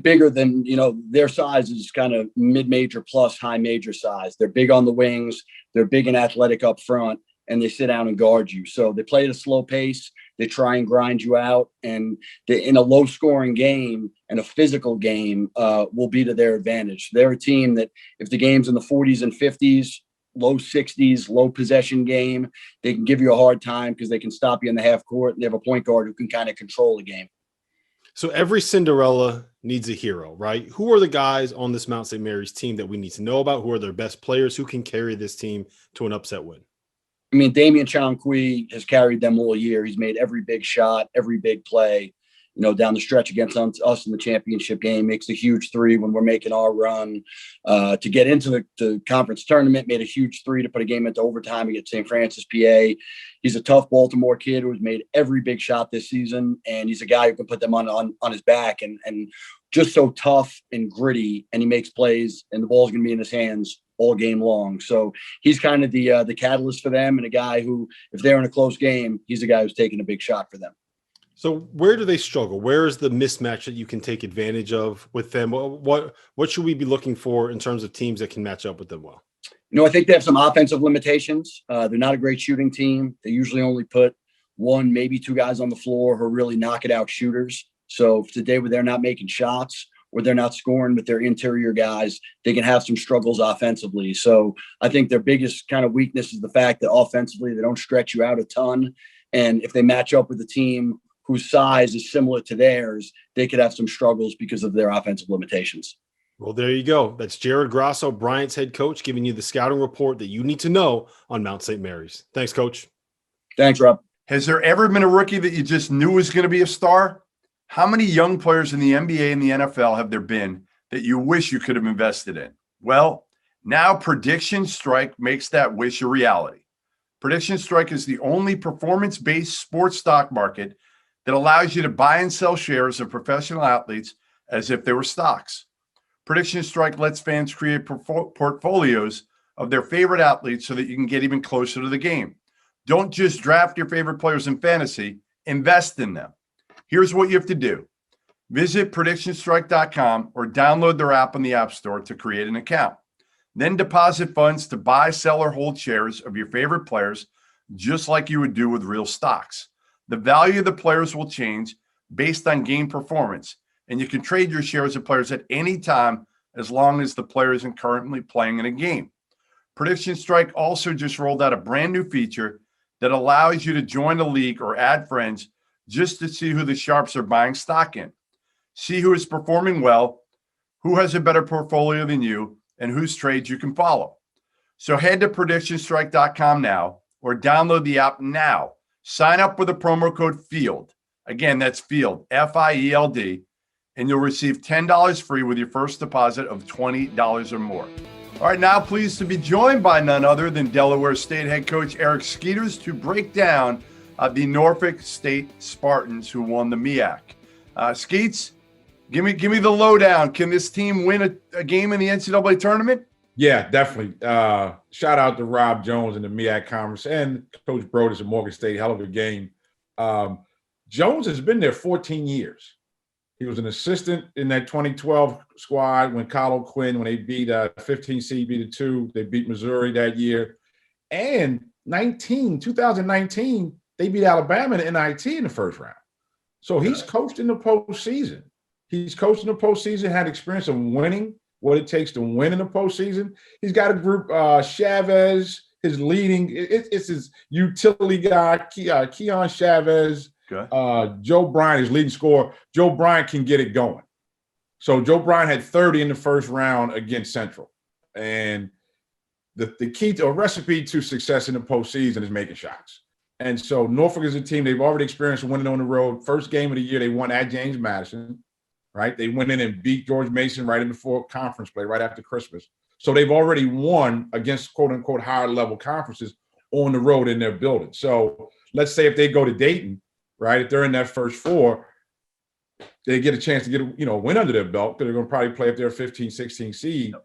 bigger than, their size is kind of mid-major plus high major size. They're big on the wings. They're big and athletic up front, and they sit down and guard you. So they play at a slow pace. They try and grind you out, and in a low-scoring game and a physical game will be to their advantage. They're a team that if the game's in the 40s and 50s, low 60s, low possession game, they can give you a hard time because they can stop you in the half court, and they have a point guard who can kind of control the game. So every Cinderella needs a hero, right? Who are the guys on this Mount St. Mary's team that we need to know about? Who are their best players? Who can carry this team to an upset win? I mean, Damian Chankwe has carried them all year. He's made every big shot, every big play. Down the stretch against us in the championship game, makes a huge 3 when we're making our run to get into the conference tournament, made a huge 3 to put a game into overtime against St. Francis, PA. He's a tough Baltimore kid who's made every big shot this season, and he's a guy who can put them on his back and just so tough and gritty, and he makes plays, and the ball's going to be in his hands all game long. So he's kind of the catalyst for them, and a guy who, if they're in a close game, he's a guy who's taking a big shot for them. So where do they struggle? Where is the mismatch that you can take advantage of with them? What should we be looking for in terms of teams that can match up with them well? I think they have some offensive limitations. They're not a great shooting team. They usually only put 1, maybe 2 guys on the floor who are really knock it out shooters. So if it's a day where they're not making shots or they're not scoring with their interior guys, they can have some struggles offensively. So I think their biggest kind of weakness is the fact that offensively they don't stretch you out a ton. And if they match up with a team whose size is similar to theirs, they could have some struggles because of their offensive limitations. Well, there you go. That's Jared Grasso, Bryant's head coach, giving you the scouting report that you need to know on Mount St. Mary's. Thanks, Coach. Thanks, Rob. Has there ever been a rookie that you just knew was going to be a star? How many young players in the NBA and the NFL have there been that you wish you could have invested in? Well, now Prediction Strike makes that wish a reality. Prediction Strike is the only performance-based sports stock market that allows you to buy and sell shares of professional athletes as if they were stocks. Prediction Strike lets fans create portfolios of their favorite athletes so that you can get even closer to the game. Don't just draft your favorite players in fantasy, invest in them. Here's what you have to do. Visit predictionstrike.com or download their app on the App Store to create an account. Then deposit funds to buy, sell, or hold shares of your favorite players, just like you would do with real stocks. The value of the players will change based on game performance, and you can trade your shares of players at any time as long as the player isn't currently playing in a game. Prediction Strike also just rolled out a brand new feature that allows you to join a league or add friends just to see who the sharps are buying stock in. See who is performing well, who has a better portfolio than you, and whose trades you can follow. So head to predictionstrike.com now or download the app now. Sign up with the promo code FIELD. Again, that's FIELD, F-I-E-L-D, and you'll receive $10 free with your first deposit of $20 or more. All right, now pleased to be joined by none other than Delaware State head coach Eric Skeeters to break down the Norfolk State Spartans who won the MEAC. Skeets, give me the lowdown. Can this team win a game in the NCAA tournament? Yeah, definitely. Shout out to Rob Jones in the MEAC conference and Coach Brodus at Morgan State. Hell of a game. Jones has been there 14 years. He was an assistant in that 2012 squad when Kyle O'Quinn, when they beat 15 seed, beat a 2. They beat Missouri that year. And 2019, they beat Alabama in NIT in the first round. So he's coached in the postseason. He's coached in the postseason, had experience of winning, what it takes to win in the postseason. He's got a group, Chavez, his leading, it's his utility guy, Keon Chavez, Joe Bryant, his leading scorer. Joe Bryant can get it going. So Joe Bryant had 30 in the first round against Central. And the key to a recipe to success in the postseason is making shots. And so Norfolk is a team, they've already experienced winning on the road. First game of the year, they won at James Madison, right? They went in and beat George Mason right in before conference play, right after Christmas. So they've already won against quote unquote higher level conferences on the road in their building. So let's say if they go to Dayton, right, if they're in that first 4, they get a chance to get a win under their belt because they're going to probably play if they're a 15, 16 seed,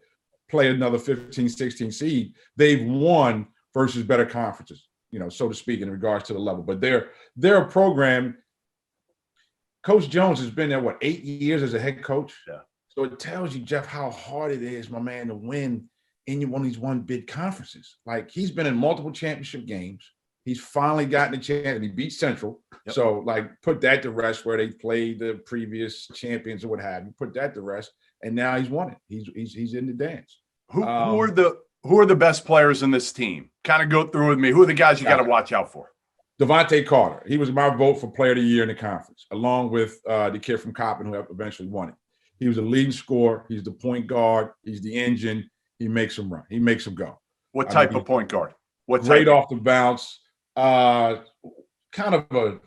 play another 15, 16 seed. They've won versus better conferences, so to speak, in regards to the level. But they're a program. Coach Jones has been there, 8 years as a head coach? Yeah. So it tells you, Jeff, how hard it is, my man, to win in one of these one-bid conferences. Like, he's been in multiple championship games. He's finally gotten a chance, and he beat Central. Yep. So, put that to rest where they played the previous champions or what have you. Put that to rest, and now he's won it. He's in the dance. Who are the best players in this team? Kind of go through with me. Who are the guys you got to watch out for? Devontae Carter. He was my vote for Player of the Year in the conference, along with the kid from Coppin who eventually won it. He was a leading scorer. He's the point guard. He's the engine. He makes them run. He makes them go. What type of point guard? Great off the bounce. Kind of a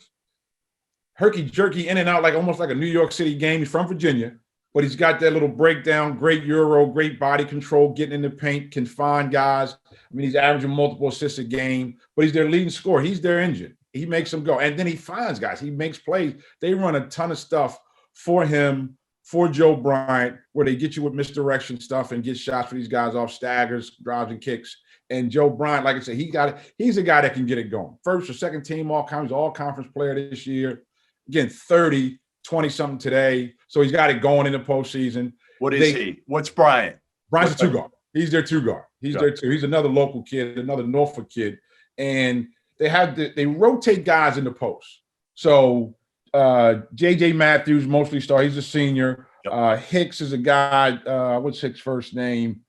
herky-jerky in and out, almost like a New York City game. He's from Virginia, but he's got that little breakdown, great Euro, great body control, getting in the paint, can find guys. He's averaging multiple assists a game, but he's their leading scorer. He's their engine. He makes them go. And then he finds guys. He makes plays. They run a ton of stuff for him, for Joe Bryant, where they get you with misdirection stuff and get shots for these guys off staggers, drives, and kicks. And Joe Bryant, like I said, he's a guy that can get it going. First or second team all-conference player this year. Again, 30, 20-something today. So he's got it going in the postseason. What is he? What's Bryant? Bryant's a 2-guard. He's their 2-guard. He's their 2. He's another local kid, another Norfolk kid. And they rotate guys in the post. So J.J. Matthews mostly starts. He's a senior. Yep. Hicks is a guy. What's Hicks' first name?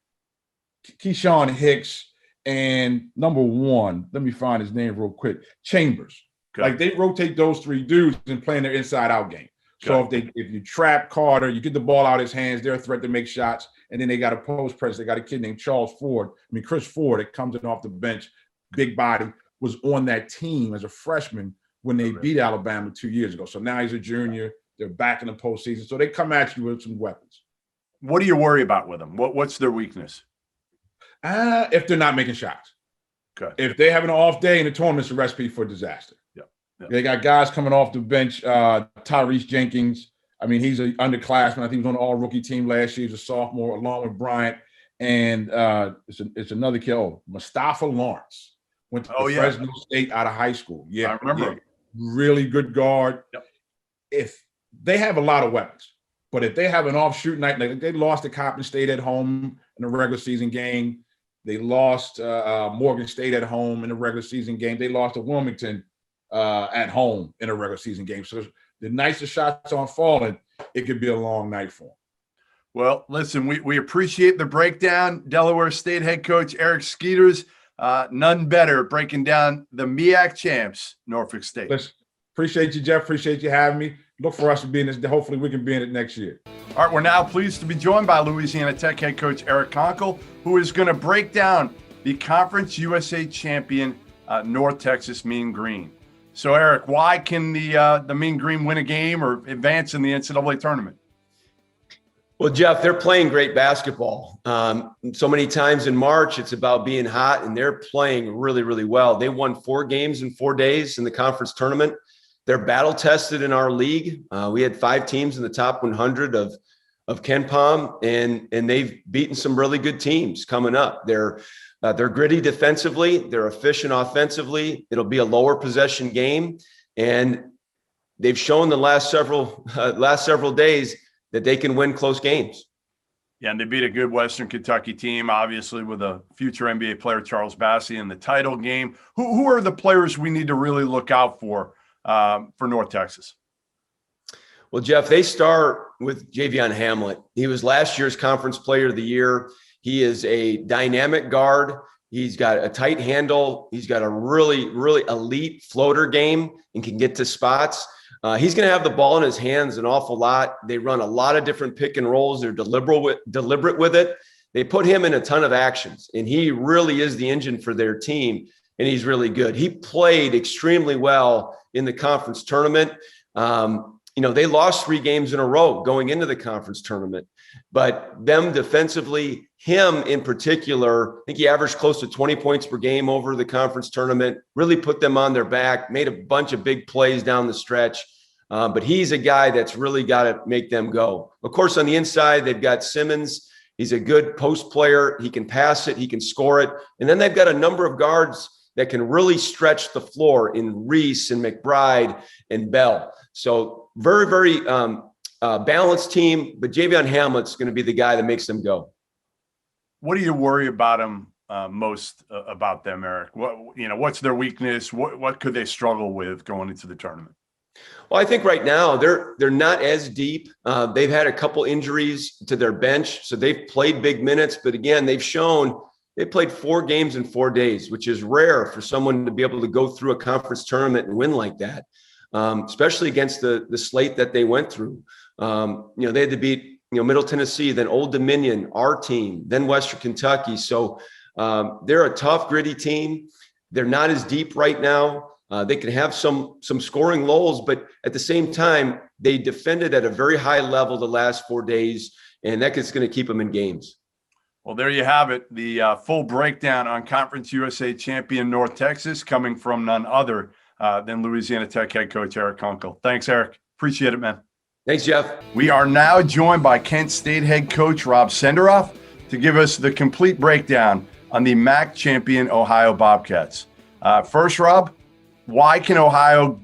Keyshawn Hicks. And number 1, let me find his name real quick, Chambers. Okay. They rotate those 3 dudes and playing their inside-out game. So if you trap Carter, you get the ball out of his hands, they're a threat to make shots. And then they got a post press. They got a kid named Chris Ford, that comes in off the bench, big body, was on that team as a freshman when they beat Alabama 2 years ago. So now he's a junior. They're back in the postseason. So they come at you with some weapons. What do you worry about with them? What's their weakness? If they're not making shots. Okay. If they have an off day in the tournament, it's a recipe for disaster. Yeah. They got guys coming off the bench. Tyrese Jenkins. I mean, he's an underclassman. I think he was on the all-rookie team last year. He's a sophomore, along with Bryant. And it's another kid, Mustafa Lawrence. Went to Fresno State out of high school. Yeah, I remember him. Really good guard. Yep. If they have a lot of weapons, but if they have an offshoot night, like they lost to Coppin State at home in a regular season game. They lost Morgan State at home in a regular season game. They lost to Wilmington at home in a regular season game. So the nights the shots aren't falling, it could be a long night for them. Well, listen, we appreciate the breakdown. Delaware State head coach Eric Skeeters, none better breaking down the MEAC champs, Norfolk State. Listen, appreciate you, Jeff. Appreciate you having me. Look for us to be in this. Hopefully we can be in it next year. All right, we're now pleased to be joined by Louisiana Tech head coach Eric Conkle, who is going to break down the Conference USA champion North Texas Mean Green. So, Eric, why can the Mean Green win a game or advance in the NCAA tournament? Well, Jeff, they're playing great basketball. So many times in March, it's about being hot, and they're playing really, really well. They won 4 games in 4 days in the conference tournament. They're battle tested in our league. We had 5 teams in the top 100 of KenPom, and they've beaten some really good teams coming up. They're gritty defensively. They're efficient offensively. It'll be a lower possession game, and they've shown the last several days that they can win close games. Yeah, and they beat a good Western Kentucky team, obviously, with a future NBA player, Charles Bassey, in the title game. Who are the players we need to really look out for North Texas? Well, Jeff, they start with Javion Hamlet. He was last year's Conference Player of the Year. He is a dynamic guard. He's got a tight handle. He's got a really, really elite floater game and can get to spots. He's going to have the ball in his hands an awful lot. They run a lot of different pick and rolls. They're deliberate with it. They put him in a ton of actions, and he really is the engine for their team, and he's really good. He played extremely well in the conference tournament. They lost 3 games in a row going into the conference tournament, but them defensively, him in particular, I think he averaged close to 20 points per game over the conference tournament, really put them on their back, made a bunch of big plays down the stretch. But he's a guy that's really got to make them go. Of course, on the inside, they've got Simmons. He's a good post player. He can pass it. He can score it. And then they've got a number of guards that can really stretch the floor in Reese and McBride and Bell. So very, very balanced team. But Javion Hamlet's going to be the guy that makes them go. What do you worry about them most about them, Eric? What's their weakness? What could they struggle with going into the tournament? Well, I think right now they're not as deep. They've had a couple injuries to their bench, so they've played big minutes. But again, they've shown they played 4 games in 4 days, which is rare for someone to be able to go through a conference tournament and win like that, especially against the slate that they went through. They had to beat Middle Tennessee, then Old Dominion, our team, then Western Kentucky. So they're a tough, gritty team. They're not as deep right now. They can have some scoring lulls, but at the same time, they defended at a very high level the last 4 days, and that's going to keep them in games. Well, there you have it. The full breakdown on Conference USA champion North Texas, coming from none other than Louisiana Tech head coach Eric Conkle. Thanks, Eric. Appreciate it, man. Thanks, Jeff. We are now joined by Kent State head coach Rob Senderoff to give us the complete breakdown on the MAC champion Ohio Bobcats. First, Rob, why can Ohio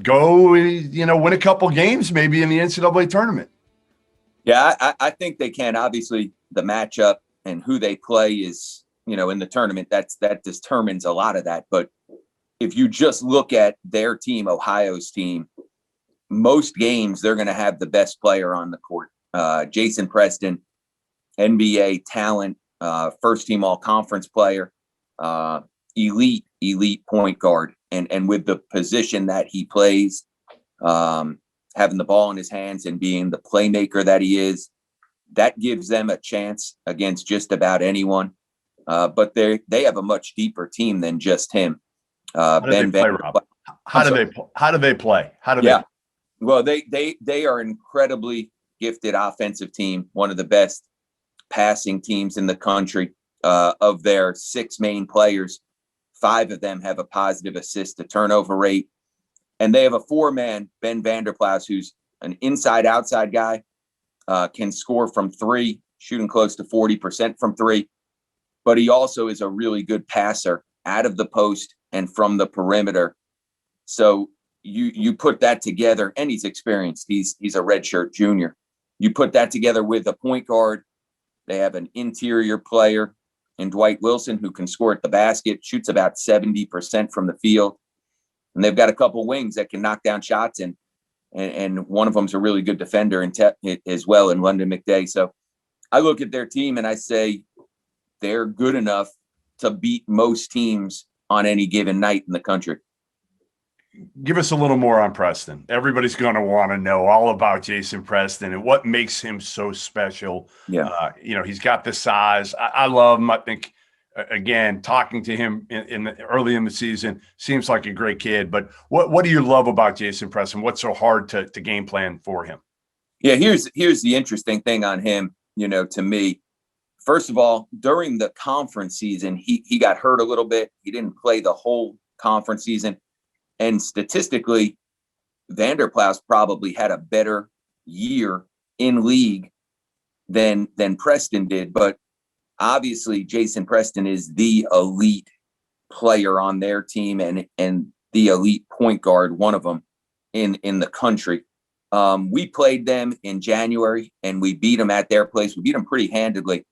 go, win a couple games maybe in the NCAA tournament? Yeah, I think they can. Obviously, the matchup and who they play is, in the tournament, that determines a lot of that. But if you just look at their team, Ohio's team, most games they're going to have the best player on the court. Jason Preston, NBA talent, first team all conference player, elite point guard. And with the position that he plays, having the ball in his hands and being the playmaker that he is, that gives them a chance against just about anyone. But they have a much deeper team than just him. How do they play? Well, they are an incredibly gifted offensive team, one of the best passing teams in the country. Of their 6 main players, 5 of them have a positive assist to turnover rate. And they have a 4-man, Ben Vanderplas, who's an inside-outside guy, can score from 3, shooting close to 40% from 3. But he also is a really good passer out of the post and from the perimeter. So you put that together, and he's experienced. He's a redshirt junior. You put that together with a point guard. They have an interior player in Dwight Wilson who can score at the basket, shoots about 70% from the field. And they've got a couple wings that can knock down shots, and one of them's a really good defender as well in London McDay. So I look at their team and I say they're good enough to beat most teams on any given night in the country. Give us a little more on Preston. Everybody's going to want to know all about Jason Preston and what makes him so special. Yeah. He's got the size. I love him. I think, again, talking to him early in the season, seems like a great kid. But what do you love about Jason Preston? What's so hard to game plan for him? Yeah, here's the interesting thing on him, to me. First of all, during the conference season, he got hurt a little bit. He didn't play the whole conference season. And statistically, Vanderplas probably had a better year in league than Preston did. But obviously, Jason Preston is the elite player on their team and the elite point guard, one of them in the country. We played them in January, and we beat them at their place. We beat them pretty handedly.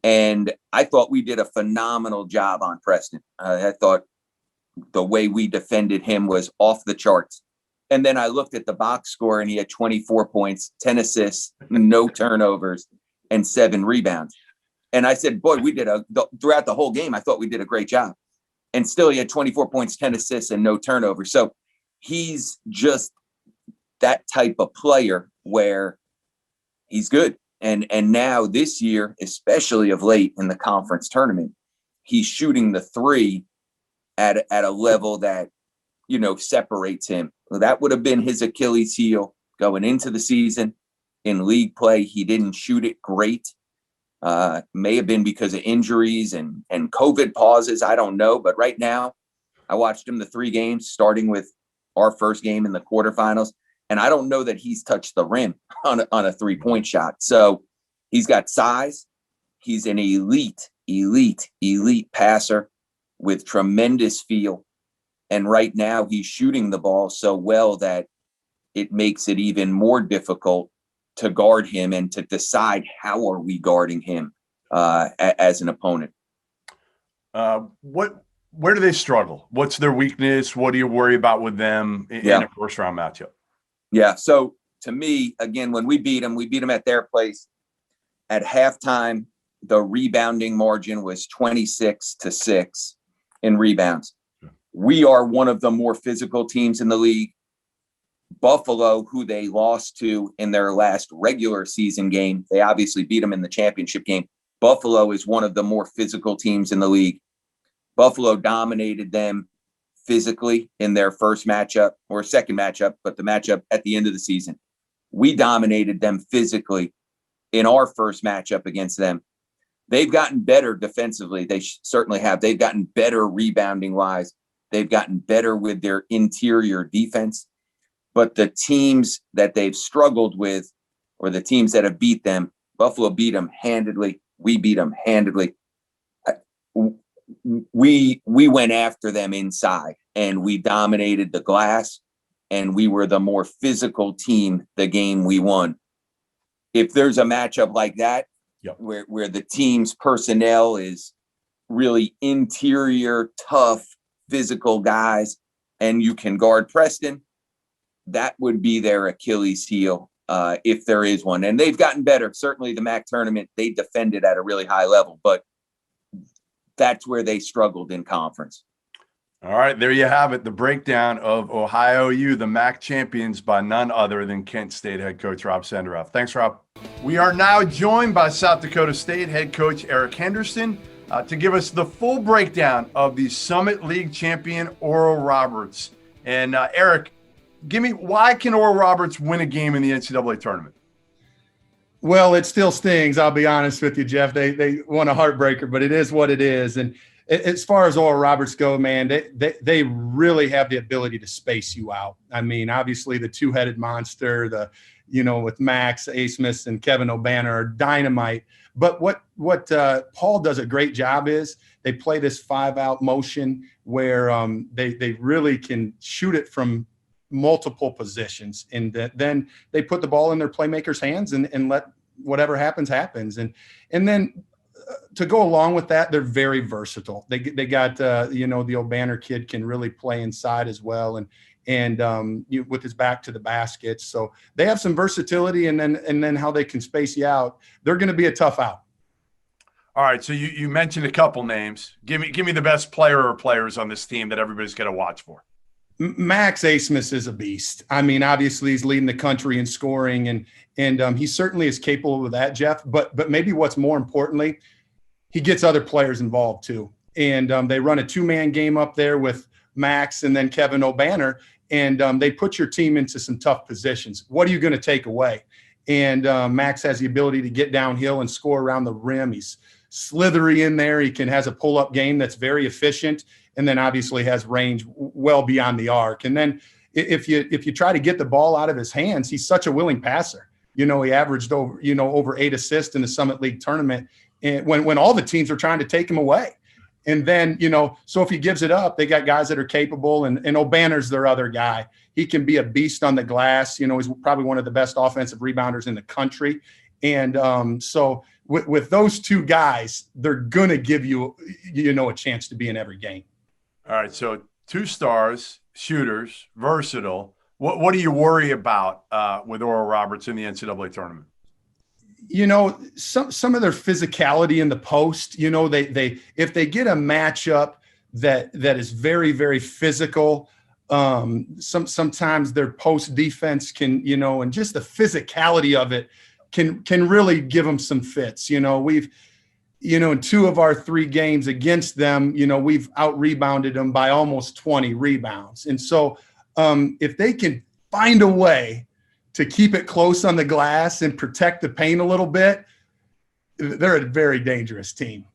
And I thought we did a phenomenal job on Preston. I thought the way we defended him was off the charts. And then I looked at the box score, and he had 24 points, 10 assists, no turnovers, and 7 rebounds. And I said, boy, throughout the whole game, I thought we did a great job. And still he had 24 points, 10 assists, and no turnovers. So he's just that type of player where he's good. And now this year, especially of late in the conference tournament, he's shooting the 3 at a level that, separates him. Well, that would have been his Achilles heel going into the season. In league play, he didn't shoot it great. May have been because of injuries and COVID pauses. I don't know. But right now, I watched him the 3 games, starting with our first game in the quarterfinals. And I don't know that he's touched the rim on a 3-point shot. So he's got size. He's an elite passer with tremendous feel. And right now he's shooting the ball so well that it makes it even more difficult to guard him and to decide how are we guarding him as an opponent. Where do they struggle? What's their weakness? What do you worry about with them in a first round matchup? Yeah. So to me, again, when we beat them at their place. At halftime, the rebounding margin was 26-6 in rebounds. We are one of the more physical teams in the league. Buffalo, who they lost to in their last regular season game, they obviously beat them in the championship game. Buffalo is one of the more physical teams in the league. Buffalo dominated them physically in their first matchup or second matchup, but the matchup at the end of the season. We dominated them physically in our first matchup against them. They've gotten better defensively. They certainly have. They've gotten better rebounding wise. They've gotten better with their interior defense. But the teams that they've struggled with, or the teams that have beat them, Buffalo beat them handedly. We beat them handedly. We went after them inside, and we dominated the glass, and we were the more physical team the game we won. If there's a matchup like that, where the team's personnel is really interior, tough, physical guys, and you can guard Preston, that would be their Achilles heel, if there is one. And they've gotten better. Certainly the MAC tournament, they defended at a really high level, but that's where they struggled in conference. All right, there you have it. The breakdown of Ohio U, the MAC champions, by none other than Kent State head coach Rob Senderoff. Thanks, Rob. We are now joined by South Dakota State head coach Eric Henderson to give us the full breakdown of the Summit League champion Oral Roberts. And Eric, give me, why can Oral Roberts win a game in the NCAA tournament? Well, it still stings. I'll be honest with you, Jeff. They won a heartbreaker, but it is what it is. And as far as Oral Roberts go, man, they really have the ability to space you out. I mean, obviously the two-headed monster, with Max Asmus and Kevin O'Banner are dynamite. But what Paul does a great job is they play this 5-out motion where they really can shoot it from multiple positions, and then they put the ball in their playmakers' hands and let whatever happens. And then to go along with that, they're very versatile. They got the O'Banner kid can really play inside as well, and with his back to the basket. So they have some versatility, and then how they can space you out. They're going to be a tough out. All right. So you mentioned a couple names. Give me the best player or players on this team that everybody's going to watch for. Max Asmus is a beast. I mean, obviously he's leading the country in scoring, and he certainly is capable of that, Jeff. But maybe what's more importantly, he gets other players involved too. And they run a 2-man game up there with Max and then Kevin O'Banner, and they put your team into some tough positions. What are you going to take away? And Max has the ability to get downhill and score around the rim. He's slithery in there. He has a pull-up game that's very efficient, and then obviously has range well beyond the arc. And then if you try to get the ball out of his hands, he's such a willing passer. He averaged over 8 assists in the Summit League tournament, and when all the teams are trying to take him away. And then, so if he gives it up, they got guys that are capable, and O'Banner's their other guy. He can be a beast on the glass. He's probably one of the best offensive rebounders in the country. And so with those two guys, they're going to give you, a chance to be in every game. All right. So 2 stars, shooters, versatile. What do you worry about with Oral Roberts in the NCAA tournament? Some of their physicality in the post, they if they get a matchup that is very, very physical, sometimes their post defense can, and just the physicality of it can really give them some fits. We've, in 2 of our 3 games against them, we've out rebounded them by almost 20 rebounds. And so if they can find a way to keep it close on the glass and protect the paint a little bit, they're a very dangerous team.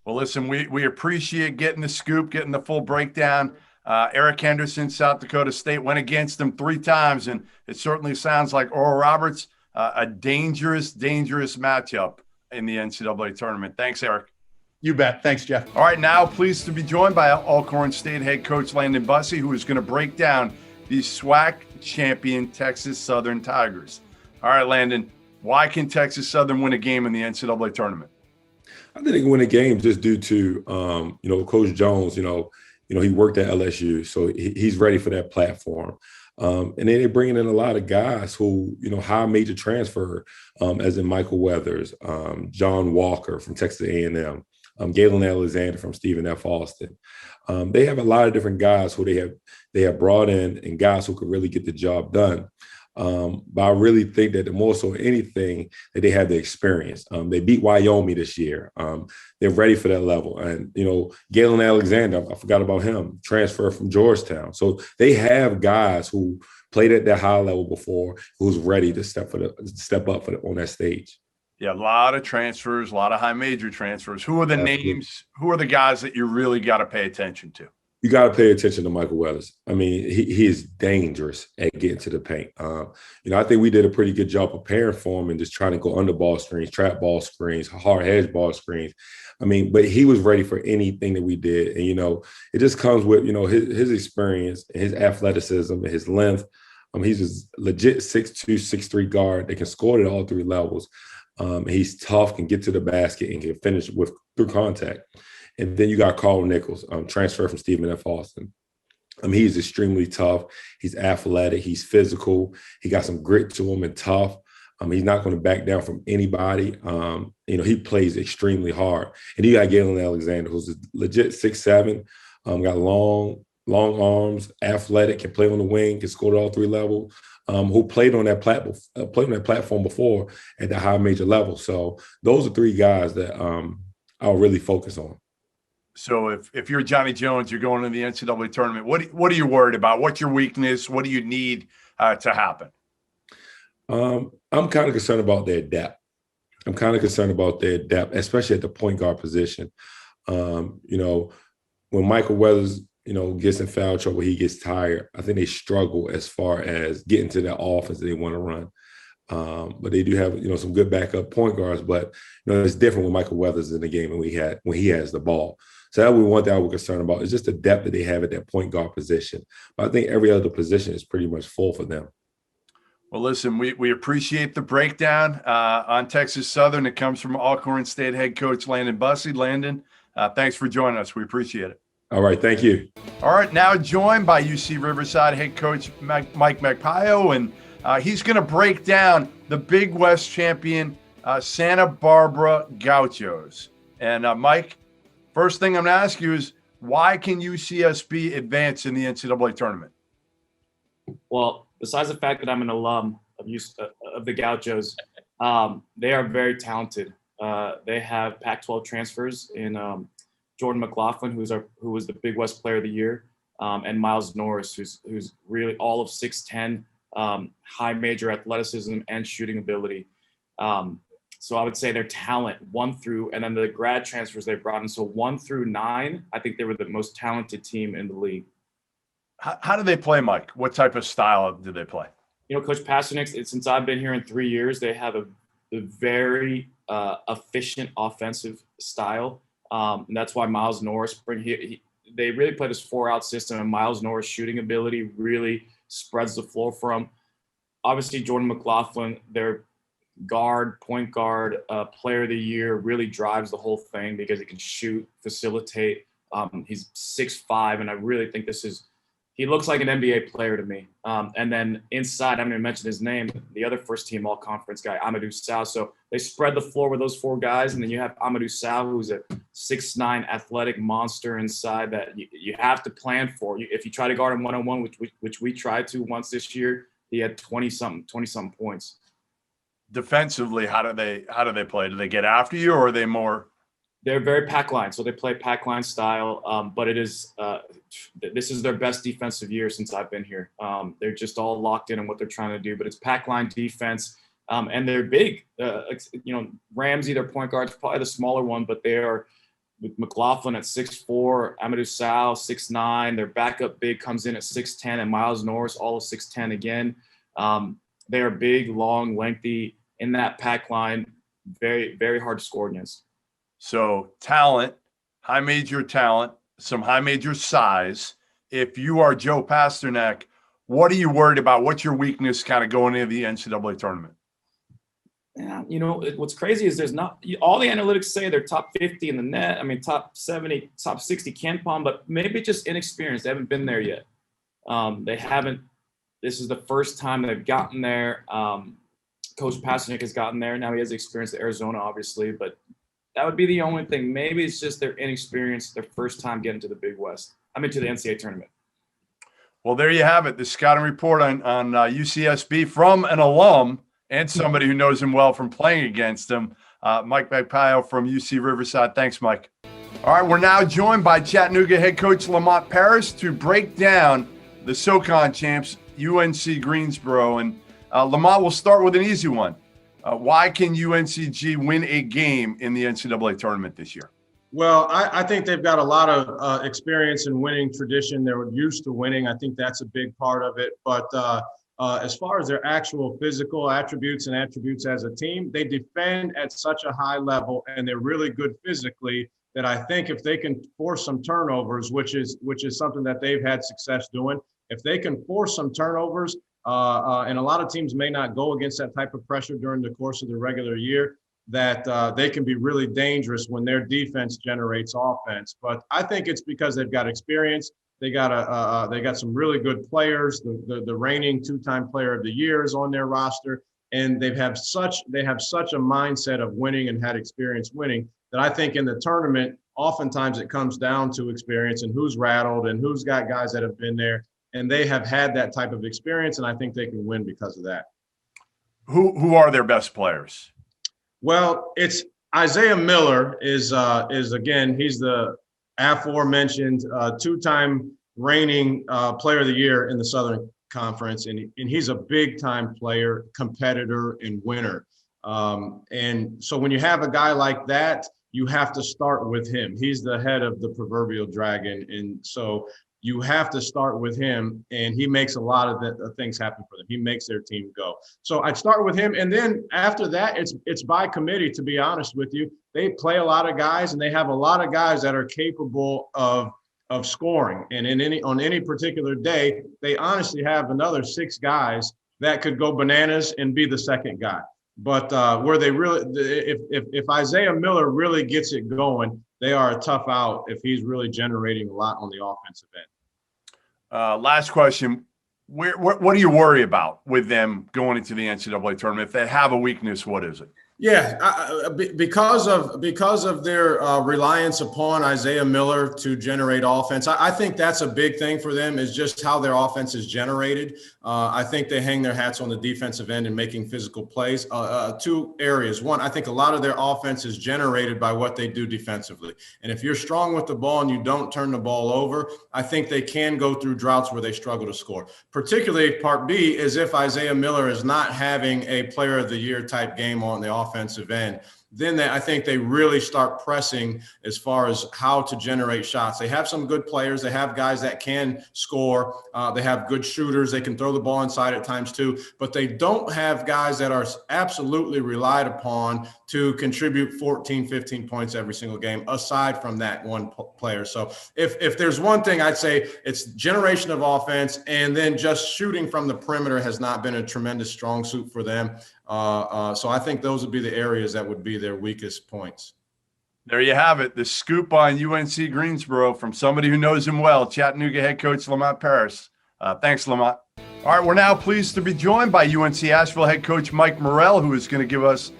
Well, listen, we appreciate getting the scoop, getting the full breakdown. Eric Henderson, South Dakota State, went against them 3 times, and it certainly sounds like Oral Roberts, a dangerous matchup in the NCAA tournament. Thanks, Eric. You bet. Thanks, Jeff. All right, now pleased to be joined by Alcorn State head coach Landon Bussey, who is going to break down the SWAC champion Texas Southern Tigers. All right, Landon, why can Texas Southern win a game in the NCAA tournament? I think they can win a game just due to, Coach Jones, he worked at LSU, so he's ready for that platform. And then they're bringing in a lot of guys who, high major transfer, as in Michael Weathers, John Walker from Texas A&M, Galen Alexander from Stephen F. Austin. They have a lot of different guys who they have brought in, and guys who could really get the job done. But I really think that more so anything that they have the experience. They beat Wyoming this year. They're ready for that level. And, Galen Alexander, I forgot about him, transfer from Georgetown. So they have guys who played at that high level before, who's ready to step up on that stage. Yeah, a lot of transfers, a lot of high major transfers. Who are the names? Who are the guys that you really got to pay attention to? You got to pay attention to Michael Weathers. I mean, he is dangerous at getting to the paint. I think we did a pretty good job preparing for him and just trying to go under ball screens, trap ball screens, hard hedge ball screens. I mean, but he was ready for anything that we did. And, it just comes with, his experience, and his athleticism, and his length. He's a legit 6'2", 6'3" guard that can score at all 3 levels. He's tough, can get to the basket, and can finish through contact. And then you got Carl Nichols, transfer from Stephen F. Austin. He's extremely tough. He's athletic. He's physical. He got some grit to him and tough. He's not going to back down from anybody. He plays extremely hard. And you got Galen Alexander, who's a legit 6'7", got long arms, athletic, can play on the wing, can score at all 3 levels. Who played on that platform before at the high major level. So those are 3 guys that I'll really focus on. So if you're Johnny Jones, you're going to the NCAA tournament, what are you worried about? What's your weakness? What do you need to happen? I'm kind of concerned about their depth. Especially at the point guard position. You know, when Michael Weathers, you know, gets in foul trouble, he gets tired. I think they struggle as far as getting to that offense that they want to run. But they do have, you know, some good backup point guards. But you know, it's different when Michael Weathers is in the game and when he has the ball. So that would be one thing I was concerned about. Is just the depth that they have at that point guard position. But I think every other position is pretty much full for them. Well, listen, we appreciate the breakdown on Texas Southern. It comes from Alcorn State head coach Landon Bussey. Landon, thanks for joining us. We appreciate it. All right, thank you. All right, now joined by UC Riverside head coach Mike Magpayo, and he's going to break down the Big West champion Santa Barbara Gauchos. And Mike, first thing I'm going to ask you is, why can UCSB advance in the NCAA tournament? Well, besides the fact that I'm an alum of the Gauchos, they are very talented. They have Pac-12 transfers in Jordan McLaughlin, who was the Big West Player of the Year, and Miles Norris, who's really all of 6'10", high major athleticism and shooting ability. So I would say their talent 1 through, and then the grad transfers they brought in. So 1 through 9, I think they were the most talented team in the league. How do they play, Mike? What type of style do they play? You know, Coach Pasternak, since I've been here in 3 years, they have a very efficient offensive style. And that's why Miles Norris, they really play this 4-out system, and Miles Norris' shooting ability really spreads the floor for them. Obviously, Jordan McLaughlin, their point guard, player of the year, really drives the whole thing because he can shoot, facilitate. He's 6'5", and I really think he looks like an NBA player to me. And then inside, I haven't even mentioned his name, the other first-team all-conference guy, Amadou Sow. So they spread the floor with those 4 guys, and then you have Amadou Sow, who's a 6'9" athletic monster inside that you have to plan for. If you try to guard him one-on-one, which we tried to once this year, he had 20-something points. Defensively, how do they play? Do they get after you, or are they more? They're very pack line, so they play pack line style. But it is this is their best defensive year since I've been here. They're just all locked in on what they're trying to do. But it's pack line defense, and they're big. You know, Ramsey, their point guard's probably the smaller one, but they are with McLaughlin at 6'4", Amadou Sow 6'9". Their backup big comes in at 6'10", and Miles Norris all of 6'10" again. They are big, long, lengthy in that pack line. Very, very hard to score against. So talent, high major talent, some high major size. If you are Joe Pasternak, what are you worried about? What's your weakness kind of going into the NCAA tournament? Yeah, you know, what's crazy is there's not all the analytics say they're top 50 in the net. I mean, top 70, top 60 KenPom, but maybe just inexperienced. They haven't been there yet. They haven't. This is the first time they've gotten there. Coach Pasternak has gotten there. Now he has experience at Arizona, obviously, but that would be the only thing. Maybe it's just their inexperience, their first time getting to the Big West. I mean, to the NCAA tournament. Well, there you have it. The scouting report on UCSB from an alum and somebody who knows him well from playing against him, Mike Magpayo from UC Riverside. Thanks, Mike. All right, we're now joined by Chattanooga head coach Lamont Paris to break down the SoCon champs, UNC Greensboro. And Lamont, we'll start with an easy one. Why can UNCG win a game in the NCAA tournament this year? Well, I think they've got a lot of experience in winning tradition. They're used to winning. I think that's a big part of it. But as far as their actual physical attributes and attributes as a team, they defend at such a high level, and they're really good physically that I think if they can force some turnovers, which is something that they've had success doing, if they can force some turnovers, and a lot of teams may not go against that type of pressure during the course of the regular year, that they can be really dangerous when their defense generates offense. But I think it's because they've got experience. They got some really good players. The reigning 2-time player of the year is on their roster, and they have such a mindset of winning and had experience winning that I think in the tournament, oftentimes it comes down to experience and who's rattled and who's got guys that have been there. And they have had that type of experience, and I think they can win because of that. Who are their best players? Well, it's Isaiah Miller is again, he's the aforementioned 2-time reigning player of the year in the Southern Conference, and he's a big-time player, competitor, and winner. And so when you have a guy like that, you have to start with him. He's the head of the proverbial dragon. And so you have to start with him, and he makes a lot of the things happen for them. He makes their team go. So I'd start with him. And then after that, it's by committee, to be honest with you. They play a lot of guys, and they have a lot of guys that are capable of scoring. And on any particular day, they honestly have another 6 guys that could go bananas and be the second guy. But where they really, if Isaiah Miller really gets it going, they are a tough out if he's really generating a lot on the offensive end. Last question. What do you worry about with them going into the NCAA tournament? If they have a weakness, what is it? Yeah, because of their reliance upon Isaiah Miller to generate offense, I think that's a big thing for them, is just how their offense is generated. I think they hang their hats on the defensive end and making physical plays. 2 areas. One, I think a lot of their offense is generated by what they do defensively. And if you're strong with the ball and you don't turn the ball over, I think they can go through droughts where they struggle to score. Particularly part B is if Isaiah Miller is not having a player of the year type game on the offensive end, then I think they really start pressing as far as how to generate shots. They have some good players. They have guys that can score. They have good shooters. They can throw the ball inside at times too, but they don't have guys that are absolutely relied upon to contribute 14, 15 points every single game, aside from that one player. So if there's one thing, I'd say it's generation of offense, and then just shooting from the perimeter has not been a tremendous strong suit for them. So I think those would be the areas that would be their weakest points. There you have it. The scoop on UNC Greensboro from somebody who knows him well, Chattanooga head coach Lamont Paris. Thanks, Lamont. All right, we're now pleased to be joined by UNC Asheville head coach Mike Morrell, who is going to give us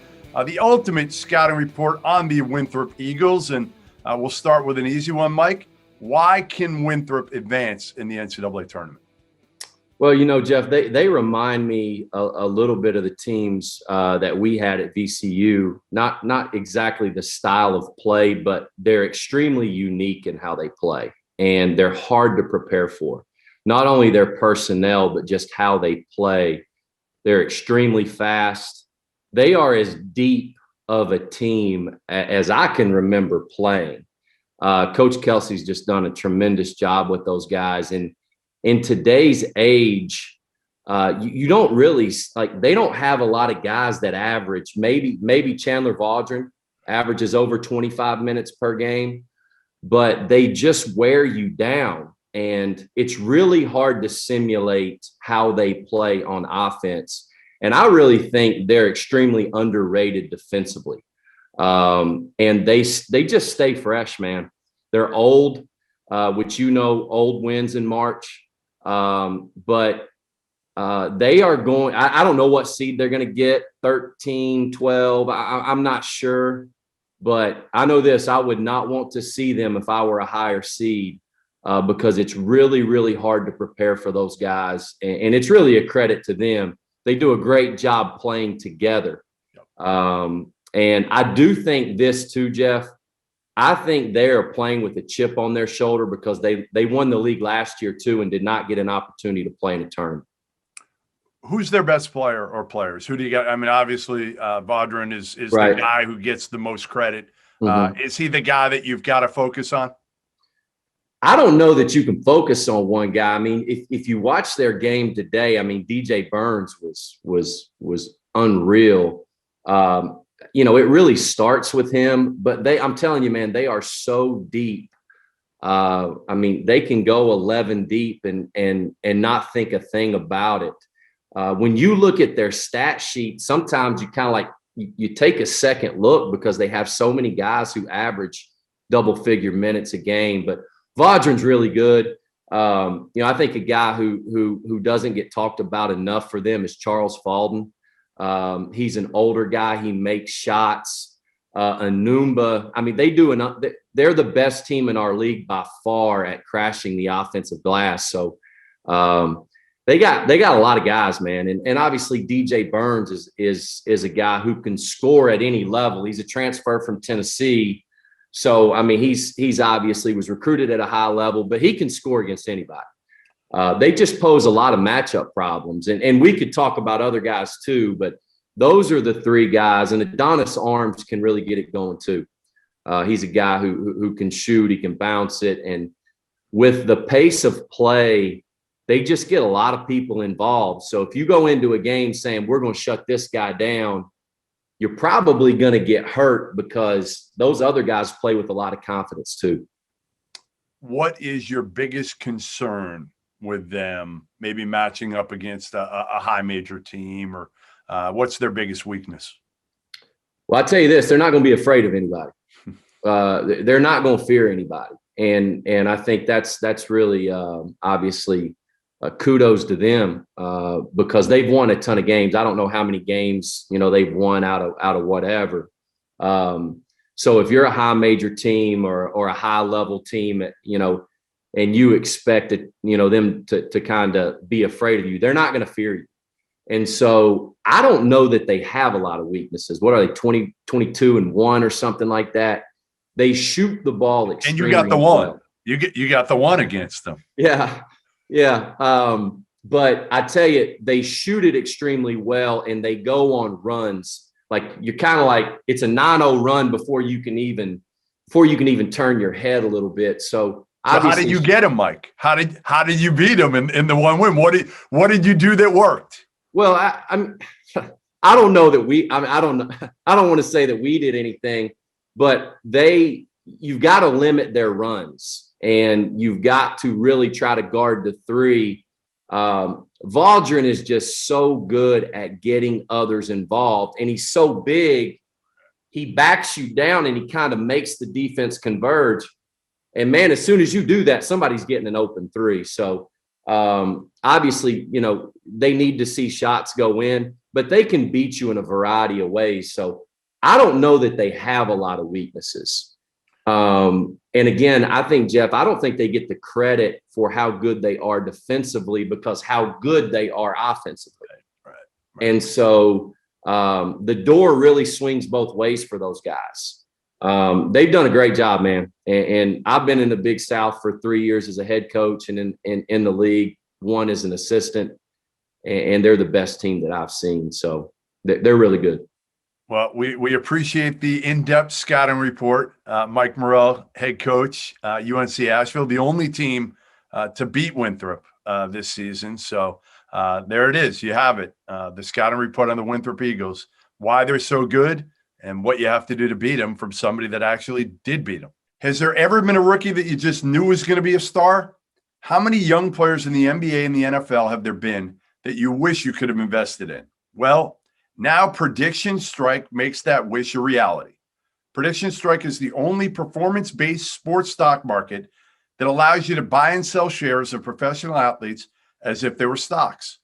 the ultimate scouting report on the Winthrop Eagles. And we'll start with an easy one, Mike. Why can Winthrop advance in the NCAA tournament? Well, Jeff, they remind me a little bit of the teams that we had at VCU. Not exactly the style of play, but they're extremely unique in how they play, and they're hard to prepare for. Not only their personnel, but just how they play. They're extremely fast. They are as deep of a team as I can remember playing. Coach Kelsey's just done a tremendous job with those guys, and in today's age, you don't really they don't have a lot of guys that average. Maybe Chandler Vaudrin averages over 25 minutes per game, but they just wear you down. And it's really hard to simulate how they play on offense. And I really think they're extremely underrated defensively. And they just stay fresh, man. They're old, which old wins in March. But they are going, I don't know what seed they're going to get, 13, 12. I'm not sure, but I know this, I would not want to see them if I were a higher seed, because it's really, really hard to prepare for those guys. And it's really a credit to them. They do a great job playing together. And I do think this too, Jeff. I think they are playing with a chip on their shoulder because they won the league last year too and did not get an opportunity to play in a tournament. Who's their best player or players? Who do you got? I mean, obviously, Vaudrin is Right. the guy who gets the most credit. Mhm. Is he the guy that you've got to focus on? I don't know that you can focus on one guy. I mean, if you watch their game today, I mean, DJ Burns was unreal. It really starts with him, but I'm telling you, man, they are so deep. I mean, they can go 11 deep and not think a thing about it. When you look at their stat sheet, sometimes you kind of you take a second look because they have so many guys who average double-figure minutes a game. But Vaudrin's really good. I think a guy who doesn't get talked about enough for them is Charles Falden. He's an older guy. He makes shots. Anumba. I mean, they're the best team in our league by far at crashing the offensive glass. So they got a lot of guys, man. And obviously DJ Burns is a guy who can score at any level. He's a transfer from Tennessee. So, I mean, he's obviously was recruited at a high level, but he can score against anybody. They just pose a lot of matchup problems. And we could talk about other guys too, but those are the three guys. And Adonis Arms can really get it going too. He's a guy who can shoot, he can bounce it. And with the pace of play, they just get a lot of people involved. So if you go into a game saying, we're going to shut this guy down, you're probably going to get hurt because those other guys play with a lot of confidence too. What is your biggest concern with them maybe matching up against a high major team, or what's their biggest weakness? Well, I tell you this, they're not going to be afraid of anybody. They're not going to fear anybody. And I think that's really obviously kudos to them because they've won a ton of games. I don't know how many games, they've won out of whatever. So if you're a high major team or a high level team, and you expect it, them to kind of be afraid of you, they're not going to fear you. And so I don't know that they have a lot of weaknesses. What are they, 22-1 or something like that? They shoot the ball extremely and you got the one. Well. You got the one against them. Yeah. But I tell you, they shoot it extremely well, and they go on runs. Like you're kind of like it's a 9-0 run before you can even turn your head a little bit. So how did you get him, Mike? How did you beat him in the one win? What did you do that worked? Well, I don't know that I don't know. I don't want to say that we did anything, but you've got to limit their runs, and you've got to really try to guard the three. Waldron is just so good at getting others involved, and he's so big, he backs you down and he kind of makes the defense converge. And man, as soon as you do that, somebody's getting an open three. So obviously, they need to see shots go in, but they can beat you in a variety of ways. So I don't know that they have a lot of weaknesses. And again, I think, Jeff, I don't think they get the credit for how good they are defensively because how good they are offensively. Right. And so the door really swings both ways for those guys. They've done a great job, man. And I've been in the Big South for 3 years as a head coach and in the league, one as an assistant, and they're the best team that I've seen. So they're really good. Well, we appreciate the in-depth scouting report. Mike Morrell, head coach, UNC Asheville, the only team to beat Winthrop this season. So there it is. You have it. The scouting report on the Winthrop Eagles, why they're so good and what you have to do to beat them from somebody that actually did beat them. Has there ever been a rookie that you just knew was going to be a star? How many young players in the NBA and the NFL have there been that you wish you could have invested in? Well, now Prediction Strike makes that wish a reality. Prediction Strike is the only performance-based sports stock market that allows you to buy and sell shares of professional athletes as if they were stocks.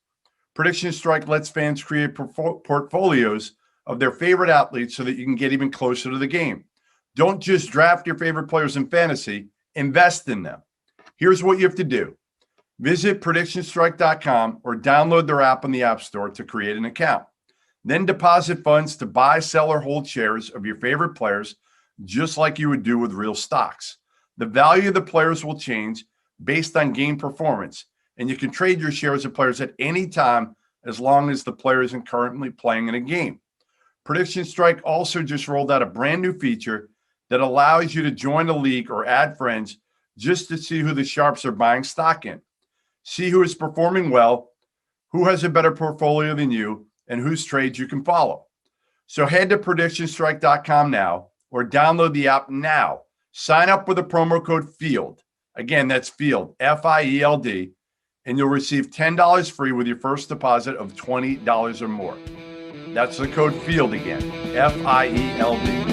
Prediction Strike lets fans create portfolios of their favorite athletes so that you can get even closer to the game. Don't just draft your favorite players in fantasy, invest in them. Here's what you have to do. Visit PredictionStrike.com or download their app on the App Store to create an account. Then deposit funds to buy, sell, or hold shares of your favorite players, just like you would do with real stocks. The value of the players will change based on game performance, and you can trade your shares of players at any time as long as the player isn't currently playing in a game. Prediction Strike also just rolled out a brand new feature that allows you to join a league or add friends just to see who the sharps are buying stock in. See who is performing well, who has a better portfolio than you, and whose trades you can follow. So head to PredictionStrike.com now or download the app now. Sign up with the promo code FIELD. Again, that's FIELD, F-I-E-L-D, and you'll receive $10 free with your first deposit of $20 or more. That's the code FIELD again, F-I-E-L-D.